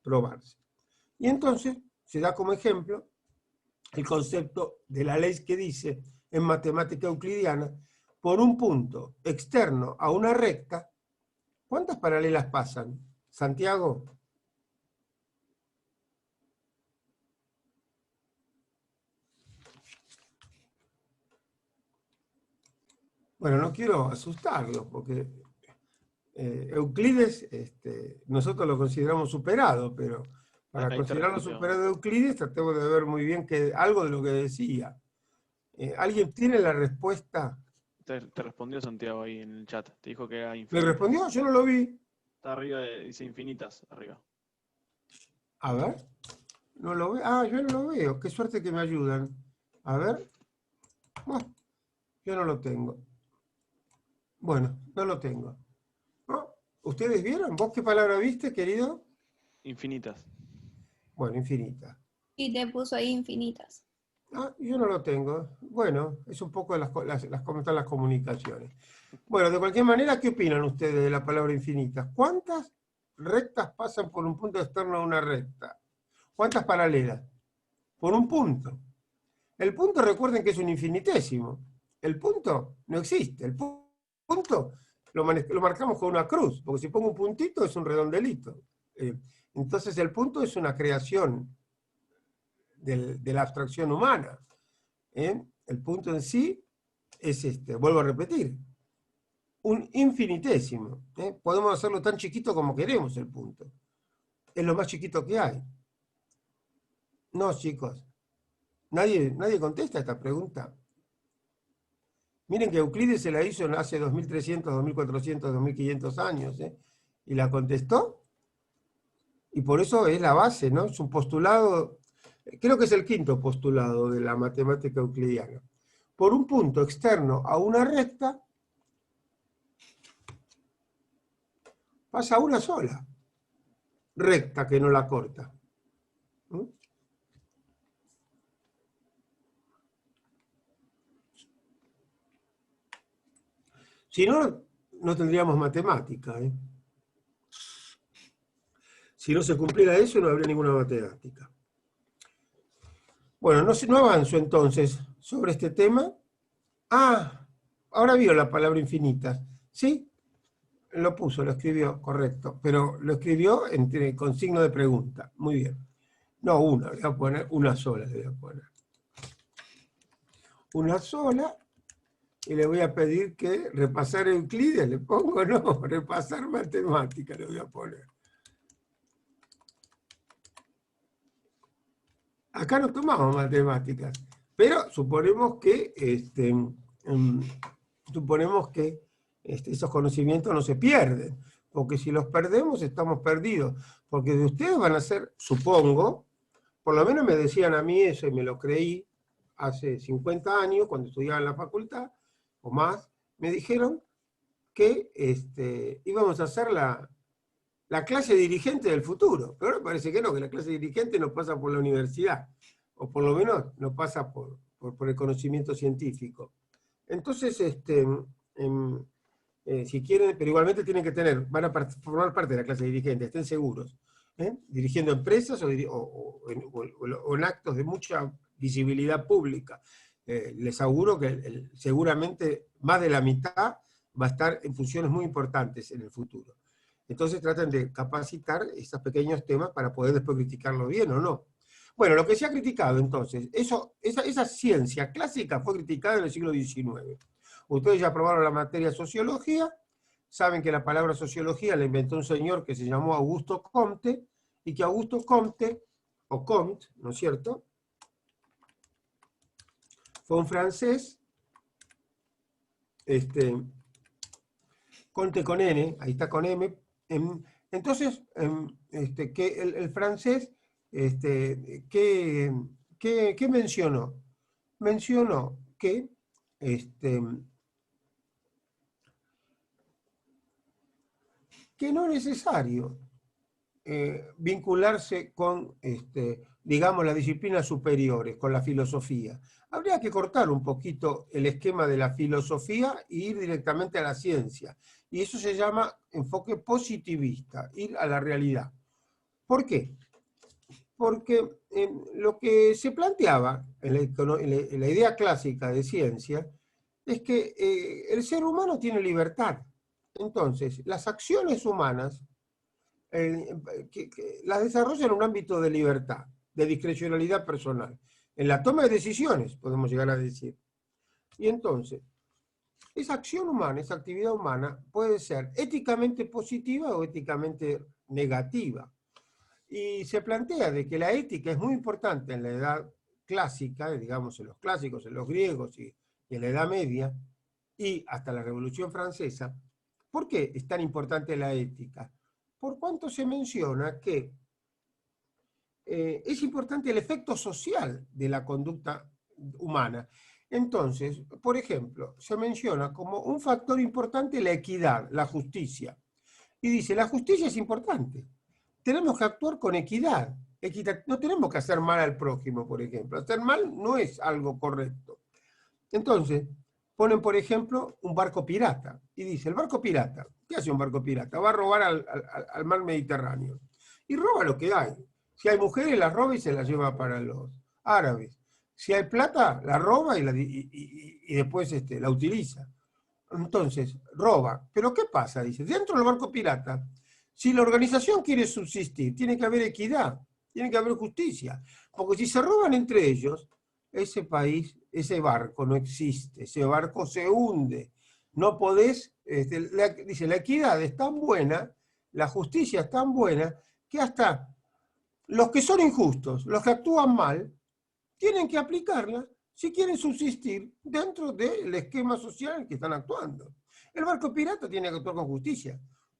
probarse. Y entonces se da como ejemplo el concepto de la ley que dice en matemática euclidiana, por un punto externo a una recta, ¿cuántas paralelas pasan? Santiago. Bueno, no quiero asustarlos, porque Euclides, nosotros lo consideramos superado, pero para considerarlo superado de Euclides, tratemos de ver muy bien algo de lo que decía. ¿Alguien tiene la respuesta? Te respondió Santiago ahí en el chat, te dijo que era infinito. ¿Me respondió? Yo no lo vi. Está arriba, dice infinitas, arriba. A ver, no lo veo. Ah, yo no lo veo, qué suerte que me ayudan. A ver. Bueno, yo no lo tengo. Bueno, no lo tengo. ¿No? ¿Ustedes vieron? ¿Vos qué palabra viste, querido? Infinitas. Bueno, infinitas. Y te puso ahí infinitas. Ah, yo no lo tengo. Bueno, es un poco cómo están las comunicaciones. Bueno, de cualquier manera, ¿qué opinan ustedes de la palabra infinita? ¿Cuántas rectas pasan por un punto externo a una recta? ¿Cuántas paralelas? Por un punto. El punto, recuerden que es un infinitésimo. El punto no existe. El punto lo marcamos con una cruz, porque si pongo un puntito es un redondelito. Entonces el punto es una creación de la abstracción humana. El punto en sí es, vuelvo a repetir, un infinitésimo. Podemos hacerlo tan chiquito como queremos el punto. Es lo más chiquito que hay. No, chicos. Nadie contesta esta pregunta. Miren que Euclides se la hizo hace 2300, 2400, 2500 años, y la contestó. Y por eso es la base, ¿no? Es un postulado, creo que es el quinto postulado de la matemática euclidiana. por un punto externo a una recta, pasa una sola recta que no la corta. ¿Mm? Si no, no tendríamos matemática, ¿eh? Si no se cumpliera eso, no habría ninguna matemática. Bueno, no avanzo entonces sobre este tema. Ah, ahora vio la palabra infinita. ¿Sí? Lo puso, lo escribió, correcto. Pero lo escribió con signo de pregunta. Muy bien. No, una, le voy a poner una sola. Le voy a poner una sola. Y le voy a pedir que repasar Euclides, le pongo, no, repasar matemática le voy a poner. Acá no tomamos matemáticas, pero suponemos que, esos conocimientos no se pierden, porque si los perdemos estamos perdidos, porque de ustedes van a ser, supongo, por lo menos me decían a mí eso y me lo creí hace 50 años, cuando estudiaba en la facultad, o más, me dijeron que íbamos a hacer la clase dirigente del futuro. Pero ahora parece que no, que la clase dirigente no pasa por la universidad, o por lo menos no pasa por el conocimiento científico. Entonces, si quieren, pero igualmente tienen que van a formar parte de la clase dirigente, estén seguros, dirigiendo empresas o en actos de mucha visibilidad pública. Les aseguro que seguramente más de la mitad va a estar en funciones muy importantes en el futuro. Entonces tratan de capacitar esos pequeños temas para poder después criticarlo bien o no. Bueno, lo que se ha criticado entonces, esa ciencia clásica fue criticada en el siglo XIX. Ustedes ya aprobaron la materia sociología, saben que la palabra sociología la inventó un señor que se llamó Augusto Comte, y que Augusto Comte, o Comte, ¿no es cierto?, fue un francés, Comte con N, ahí está con M. Entonces, que el francés, ¿qué mencionó? Mencionó que no es necesario vincularse con, digamos, las disciplinas superiores, con la filosofía. Habría que cortar un poquito el esquema de la filosofía e ir directamente a la ciencia. Y eso se llama enfoque positivista, ir a la realidad. ¿Por qué? Porque lo que se planteaba en la idea clásica de ciencia es que el ser humano tiene libertad. Entonces, las acciones humanas las desarrolla en un ámbito de libertad, de discrecionalidad personal. En la toma de decisiones, podemos llegar a decir. Y entonces, esa acción humana, esa actividad humana, puede ser éticamente positiva o éticamente negativa. Y se plantea de que la ética es muy importante en la edad clásica, digamos en los clásicos, en los griegos y en la Edad Media, y hasta la Revolución Francesa. ¿Por qué es tan importante la ética? Por cuanto se menciona que es importante el efecto social de la conducta humana. Entonces, por ejemplo, se menciona como un factor importante la equidad, la justicia. Y dice, la justicia es importante. Tenemos que actuar con equidad. No tenemos que hacer mal al prójimo, por ejemplo. Hacer mal no es algo correcto. Entonces, ponen, por ejemplo, un barco pirata. Y dice, el barco pirata, ¿qué hace un barco pirata? Va a robar al mar Mediterráneo. Y roba lo que hay. Si hay mujeres, las roba y se las lleva para los árabes. Si hay plata, la roba y después la utiliza. Entonces, roba. ¿Pero qué pasa? Dice, dentro del barco pirata, si la organización quiere subsistir, tiene que haber equidad, tiene que haber justicia. Porque si se roban entre ellos, ese país, ese barco no existe, ese barco se hunde. No podés, dice, la equidad es tan buena, la justicia es tan buena, que hasta los que son injustos, los que actúan mal, tienen que aplicarla si quieren subsistir dentro del esquema social en el que están actuando. El barco pirata tiene que actuar con justicia.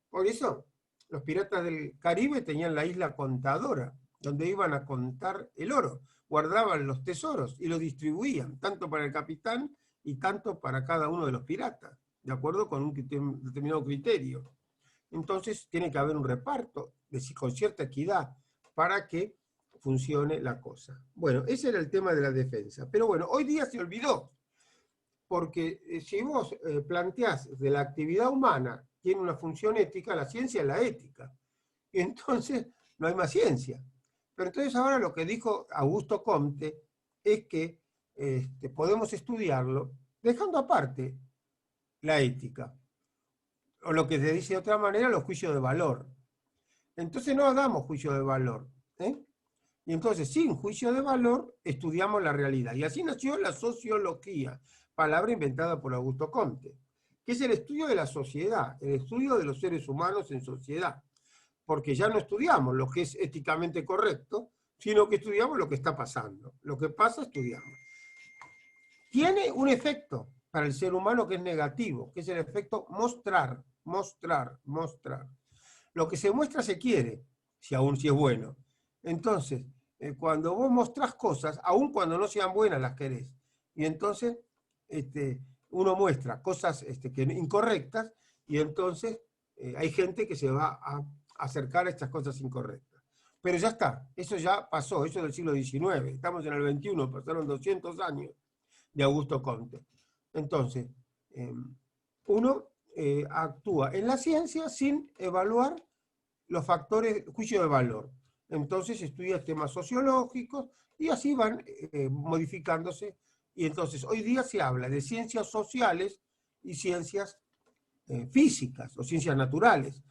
Por eso, los piratas del Caribe tenían la isla contadora, donde iban a contar el oro, guardaban los tesoros y los distribuían, tanto para el capitán y tanto para cada uno de los piratas, de acuerdo con un determinado criterio. Entonces tiene que haber un reparto con cierta equidad para que funcione la cosa. Bueno, ese era el tema de la defensa. Pero bueno, hoy día se olvidó, porque si vos planteás de la actividad humana tiene una función ética, la ciencia es la ética. Y entonces no hay más ciencia. Pero entonces ahora lo que dijo Augusto Comte es que podemos estudiarlo dejando aparte la ética, o lo que se dice de otra manera, los juicios de valor. Entonces no hagamos juicio de valor, ¿eh? Y entonces, sin juicio de valor, estudiamos la realidad. Y así nació la sociología, palabra inventada por Augusto Comte, que es el estudio de la sociedad, el estudio de los seres humanos en sociedad. Porque ya no estudiamos lo que es éticamente correcto, sino que estudiamos lo que está pasando. Lo que pasa, estudiamos. Tiene un efecto para el ser humano que es negativo, que es el efecto mostrar, mostrar, mostrar. Lo que se muestra se quiere, si es bueno. Entonces, cuando vos mostrás cosas, aun cuando no sean buenas, las querés. Y entonces uno muestra cosas incorrectas, y entonces hay gente que se va a acercar a estas cosas incorrectas. Pero ya está, eso ya pasó, eso es del siglo XIX, estamos en el XXI, pasaron 200 años de Augusto Comte. Entonces, uno actúa en la ciencia sin evaluar los factores, juicio de valor. Entonces estudia temas sociológicos y así van modificándose. Y entonces hoy día se habla de ciencias sociales y ciencias físicas o ciencias naturales.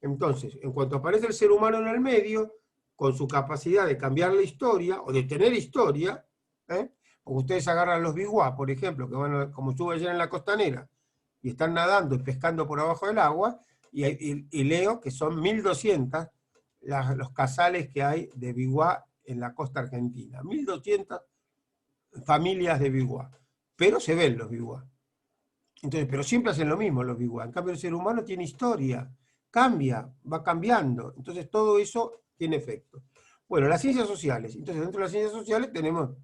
Entonces, en cuanto aparece el ser humano en el medio, con su capacidad de cambiar la historia o de tener historia, o ustedes agarran los biguá, por ejemplo, que van como estuve ayer en la costanera, y están nadando y pescando por abajo del agua, y leo que son 1200 los casales que hay de biguá en la costa argentina. 1200 familias de biguá. Pero se ven los biguá. Entonces, pero siempre hacen lo mismo los biguá. En cambio, el ser humano tiene historia, cambia, va cambiando. Entonces, todo eso tiene efecto. Bueno, las ciencias sociales. Entonces, dentro de las ciencias sociales tenemos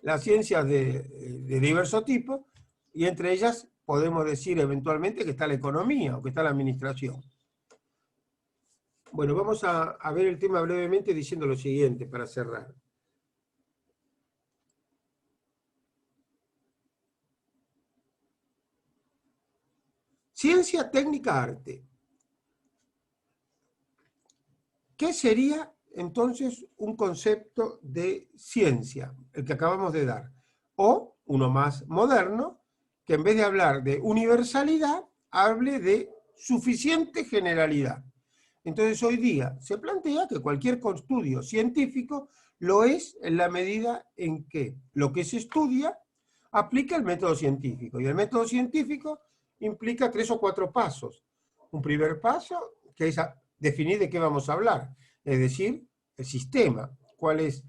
las ciencias de diverso tipo, y entre ellas podemos decir eventualmente que está la economía o que está la administración. Bueno, vamos a ver el tema brevemente diciendo lo siguiente para cerrar. Ciencia, técnica, arte. ¿Qué sería entonces un concepto de ciencia, el que acabamos de dar? O uno más moderno, que en vez de hablar de universalidad, hable de suficiente generalidad. Entonces hoy día se plantea que cualquier estudio científico lo es en la medida en que lo que se estudia aplica el método científico. Y el método científico implica 3 o 4 pasos. Un primer paso, que es definir de qué vamos a hablar, es decir, el sistema, cuáles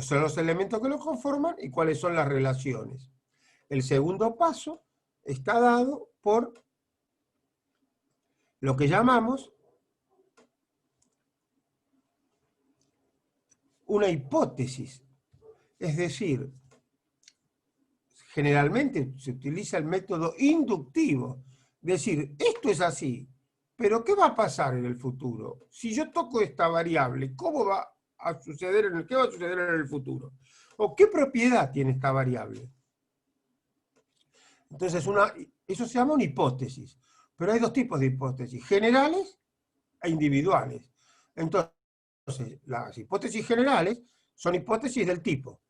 son los elementos que lo conforman y cuáles son las relaciones. El segundo paso está dado por lo que llamamos una hipótesis, es decir, generalmente se utiliza el método inductivo, decir, esto es así, pero ¿qué va a pasar en el futuro? Si yo toco esta variable, ¿cómo va a suceder qué va a suceder en el futuro? ¿O qué propiedad tiene esta variable? Entonces, eso se llama una hipótesis. Pero hay 2 tipos de hipótesis, generales e individuales. Entonces, las hipótesis generales son hipótesis del tipo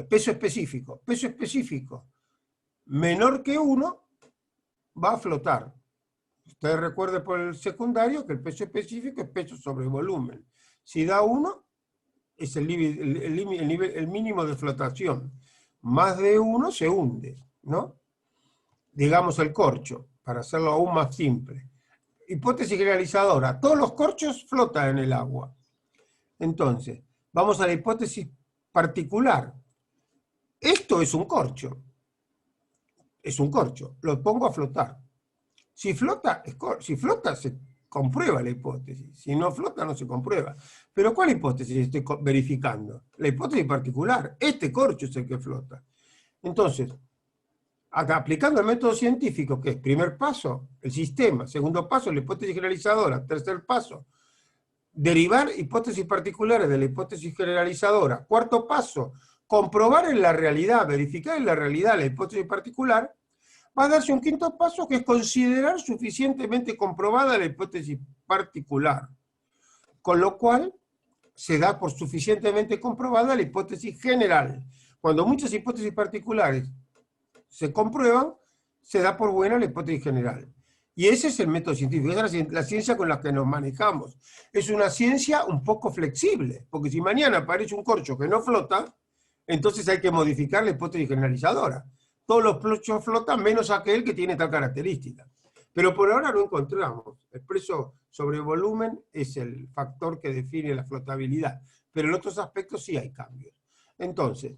peso específico. Peso específico menor que 1 va a flotar. Ustedes recuerden por el secundario que el peso específico es peso sobre volumen. Si da 1, es el mínimo de flotación. Más de 1 se hunde, ¿no? Digamos el corcho, para hacerlo aún más simple. Hipótesis generalizadora. Todos los corchos flotan en el agua. Entonces, vamos a la hipótesis particular. Esto es un corcho. Es un corcho. Lo pongo a flotar. Si flota, se comprueba la hipótesis. Si no flota, no se comprueba. Pero ¿cuál hipótesis estoy verificando? La hipótesis particular. Este corcho es el que flota. Entonces, aplicando el método científico, que es primer paso, el sistema, segundo paso, la hipótesis generalizadora, tercer paso, derivar hipótesis particulares de la hipótesis generalizadora, cuarto paso, comprobar en la realidad, verificar en la realidad la hipótesis particular, va a darse un quinto paso que es considerar suficientemente comprobada la hipótesis particular, con lo cual se da por suficientemente comprobada la hipótesis general. Cuando muchas hipótesis particulares se comprueban, se da por buena la hipótesis general. Y ese es el método científico, esa es la ciencia con la que nos manejamos. Es una ciencia un poco flexible, porque si mañana aparece un corcho que no flota, entonces hay que modificar la hipótesis generalizadora. Todos los corchos flotan menos aquel que tiene tal característica. Pero por ahora no encontramos. El peso sobre volumen es el factor que define la flotabilidad, pero en otros aspectos sí hay cambios. Entonces,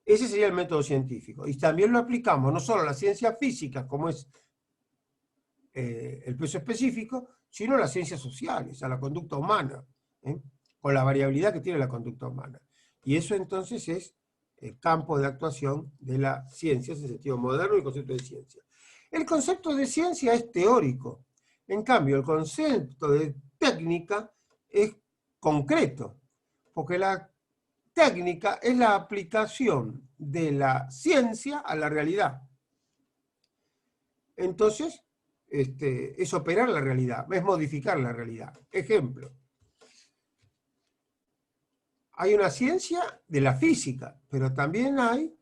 ese sería el método científico. Y también lo aplicamos no solo a la ciencia física, como es el peso específico, sino a las ciencias sociales, a la conducta humana, con la variabilidad que tiene la conducta humana. Y eso entonces es el campo de actuación de la ciencia, en sentido moderno, y el concepto de ciencia. El concepto de ciencia es teórico. En cambio, el concepto de técnica es concreto, porque la técnica es la aplicación de la ciencia a la realidad. Entonces, es operar la realidad, es modificar la realidad. Ejemplo, hay una ciencia de la física, pero también hay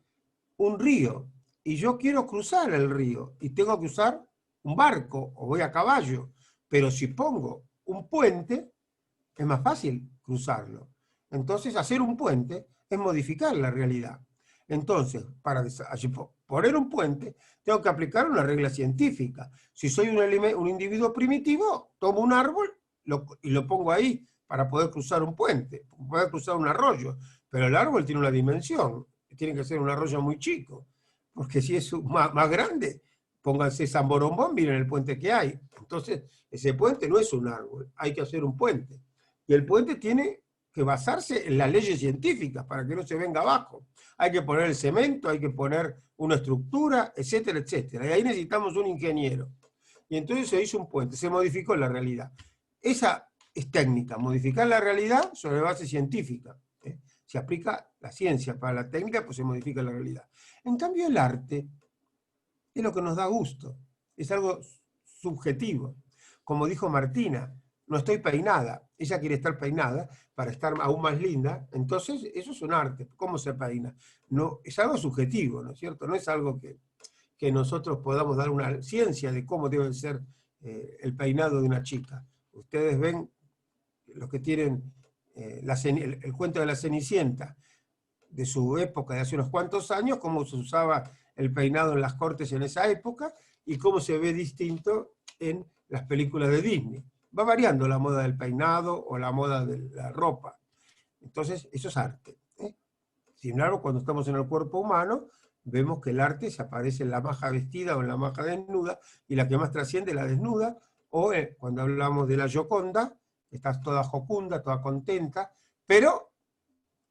un río, y yo quiero cruzar el río, y tengo que usar un barco, o voy a caballo, pero si pongo un puente, es más fácil cruzarlo. Entonces, hacer un puente es modificar la realidad. Entonces, para poner un puente, tengo que aplicar una regla científica. Si soy un individuo primitivo, tomo un árbol y lo pongo ahí para poder cruzar un puente, poder cruzar un arroyo. Pero el árbol tiene una dimensión, tiene que ser un arroyo muy chico, porque si es más grande, pónganse San Borombón, miren el puente que hay. Entonces, ese puente no es un árbol, hay que hacer un puente. Y el puente tiene que basarse en las leyes científicas para que no se venga abajo. Hay que poner el cemento, hay que poner una estructura, etcétera, etcétera. Y ahí necesitamos un ingeniero. Y entonces se hizo un puente, se modificó la realidad. Esa es técnica, modificar la realidad sobre base científica. Se aplica la ciencia para la técnica, pues se modifica la realidad. En cambio, el arte es lo que nos da gusto, es algo subjetivo. Como dijo Martina, no estoy peinada, ella quiere estar peinada para estar aún más linda, entonces eso es un arte. ¿Cómo se peina? No, es algo subjetivo, ¿no es cierto? No es algo que nosotros podamos dar una ciencia de cómo debe ser el peinado de una chica. Ustedes ven los que tienen el cuento de la Cenicienta, de su época, de hace unos cuantos años, cómo se usaba el peinado en las cortes en esa época, y cómo se ve distinto en las películas de Disney. Va variando la moda del peinado o la moda de la ropa. Entonces, eso es arte. Sin embargo, cuando estamos en el cuerpo humano, vemos que el arte se aparece en la maja vestida o en la maja desnuda, y la que más trasciende es la desnuda, o cuando hablamos de la Gioconda, estás toda jocunda, toda contenta, pero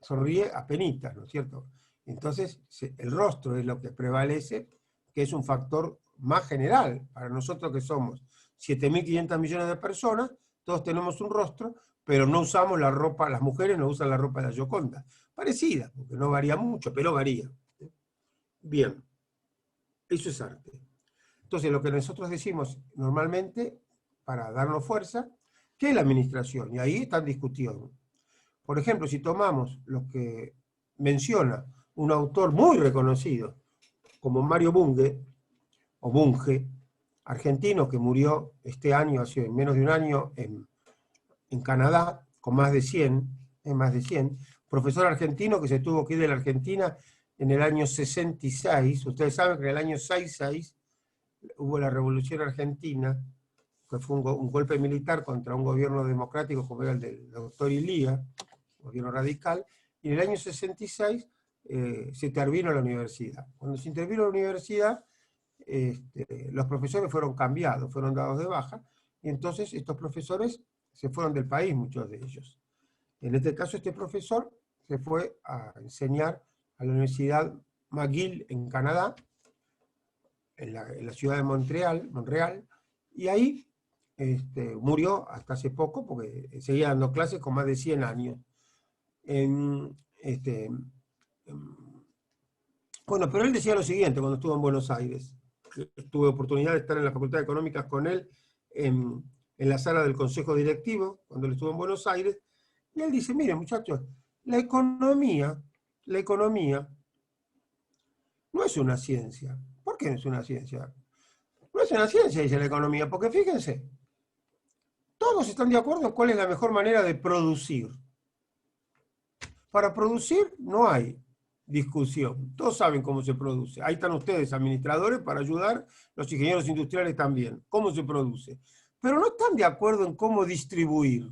sonríe apenitas, ¿no es cierto? Entonces, el rostro es lo que prevalece, que es un factor más general para nosotros que somos 7.500 millones de personas, todos tenemos un rostro, pero no usamos la ropa, las mujeres no usan la ropa de la Gioconda. Parecida, porque no varía mucho, pero varía. Bien, eso es arte. Entonces, lo que nosotros decimos normalmente, para darnos fuerza, ¿qué es la administración? Y ahí está en discusión. Por ejemplo, si tomamos lo que menciona un autor muy reconocido, como Mario Bunge, o Bunge, argentino que murió este año, hace menos de un año, en Canadá, con más de 100, profesor argentino que se tuvo que ir de la Argentina en el año 66. Ustedes saben que en el año 66 hubo la Revolución Argentina, que fue un golpe militar contra un gobierno democrático como era el del doctor Ilía, gobierno radical, y en el año 66 se intervino la universidad. Cuando se intervino la universidad, los profesores fueron cambiados, fueron dados de baja, y entonces estos profesores se fueron del país, muchos de ellos. En este caso, este profesor se fue a enseñar a la Universidad McGill en Canadá, en la ciudad de Montreal, y ahí murió hasta hace poco, porque seguía dando clases con más de 100 años. Bueno, pero él decía lo siguiente cuando estuvo en Buenos Aires, que tuve oportunidad de estar en la Facultad de Económicas con él, en la sala del Consejo Directivo, cuando él estuvo en Buenos Aires, y él dice, miren muchachos, la economía no es una ciencia. ¿Por qué no es una ciencia? No es una ciencia, dice la economía, porque fíjense, todos están de acuerdo en cuál es la mejor manera de producir. Para producir no hay discusión, todos saben cómo se produce. Ahí están ustedes, administradores, para ayudar, los ingenieros industriales también, cómo se produce. Pero no están de acuerdo en cómo distribuir.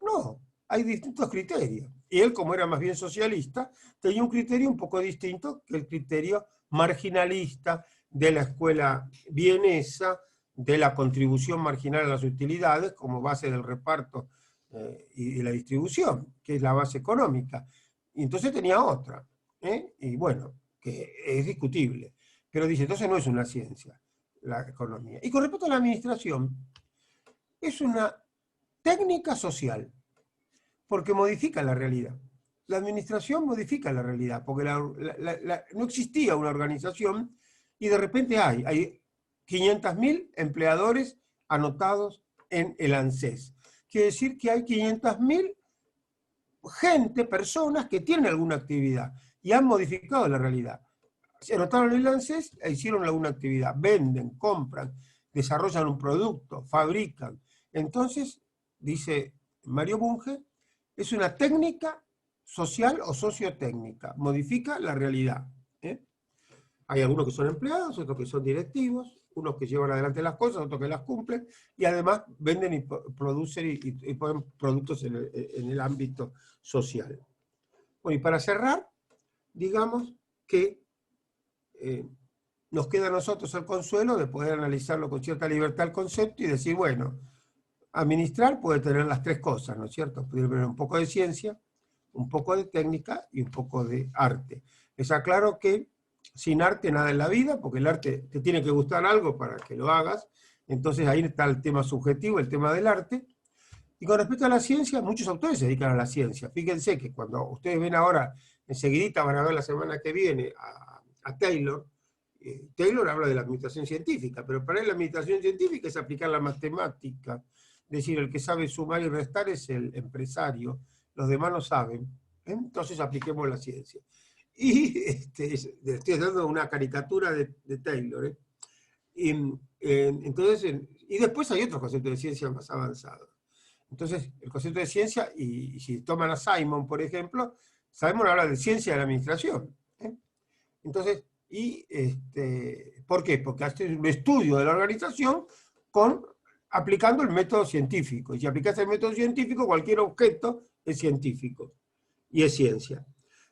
No, hay distintos criterios. Y él, como era más bien socialista, tenía un criterio un poco distinto que el criterio marginalista de la escuela vienesa, de la contribución marginal a las utilidades como base del reparto y de la distribución, que es la base económica. Y entonces tenía otra, y bueno, que es discutible. Pero dice, entonces no es una ciencia la economía. Y con respecto a la administración, es una técnica social, porque modifica la realidad. La administración modifica la realidad, porque no existía una organización y de repente hay 500.000 empleadores anotados en el ANSES. Quiere decir que hay 500.000 personas que tienen alguna actividad y han modificado la realidad. Se anotaron en el ANSES e hicieron alguna actividad, venden, compran, desarrollan un producto, fabrican. Entonces, dice Mario Bunge, es una técnica social o sociotécnica, modifica la realidad. Hay algunos que son empleados, otros que son directivos, unos que llevan adelante las cosas, otros que las cumplen, y además venden y producen y ponen productos en el ámbito social. Bueno, y para cerrar, digamos que nos queda a nosotros el consuelo de poder analizarlo con cierta libertad el concepto y decir, bueno, administrar puede tener las tres cosas, ¿no es cierto? Puede tener un poco de ciencia, un poco de técnica y un poco de arte. Les aclaro que sin arte nada en la vida, porque el arte te tiene que gustar algo para que lo hagas, entonces ahí está el tema subjetivo, el tema del arte. Y con respecto a la ciencia, muchos autores se dedican a la ciencia. Fíjense que cuando ustedes ven ahora, enseguidita van a ver la semana que viene a Taylor. Taylor habla de la administración científica, pero para él la administración científica es aplicar la matemática. Es decir, el que sabe sumar y restar es el empresario, los demás no saben. Entonces apliquemos la ciencia. Y estoy dando una caricatura de Taylor. Entonces, y después hay otros conceptos de ciencia más avanzados. Entonces, el concepto de ciencia, y si toman a Simon, por ejemplo, Simon habla de ciencia de la administración. Entonces, ¿por qué? Porque hace un estudio de la organización aplicando el método científico. Y si aplicas el método científico, cualquier objeto es científico. Y es ciencia.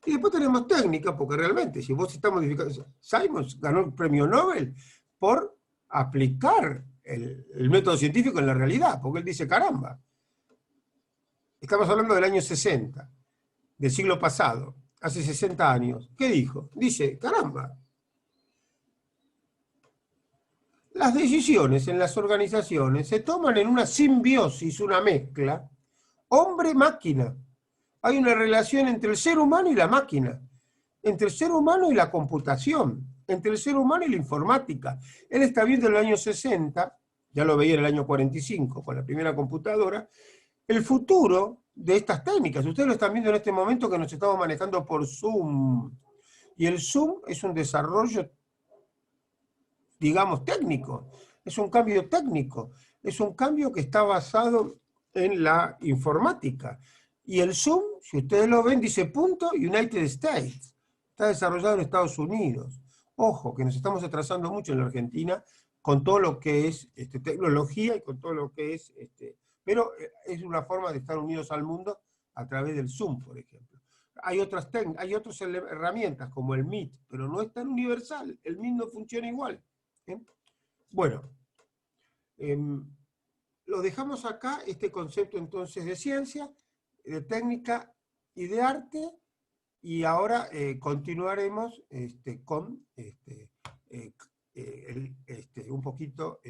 Y después tenemos técnica, porque realmente, si vos estás modificando... Simon ganó el premio Nobel por aplicar el método científico en la realidad, porque él dice, caramba, estamos hablando del año 60, del siglo pasado, hace 60 años. ¿Qué dijo? Dice, caramba, las decisiones en las organizaciones se toman en una simbiosis, una mezcla, hombre-máquina. Hay una relación entre el ser humano y la máquina, entre el ser humano y la computación, entre el ser humano y la informática. Él está viendo en el año 60, ya lo veía en el año 45 con la primera computadora, el futuro de estas técnicas. Ustedes lo están viendo en este momento que nos estamos manejando por Zoom. Y el Zoom es un desarrollo, digamos, técnico. Es un cambio técnico. Es un cambio que está basado en la informática. Y el Zoom, si ustedes lo ven, dice punto United States. Está desarrollado en Estados Unidos. Ojo, que nos estamos atrasando mucho en la Argentina con todo lo que es tecnología y con todo lo que es... pero es una forma de estar unidos al mundo a través del Zoom, por ejemplo. Hay otras herramientas como el Meet, pero no es tan universal. El Meet no funciona igual. Bueno, lo dejamos acá, este concepto entonces de ciencia, de técnica y de arte, y ahora continuaremos con un poquito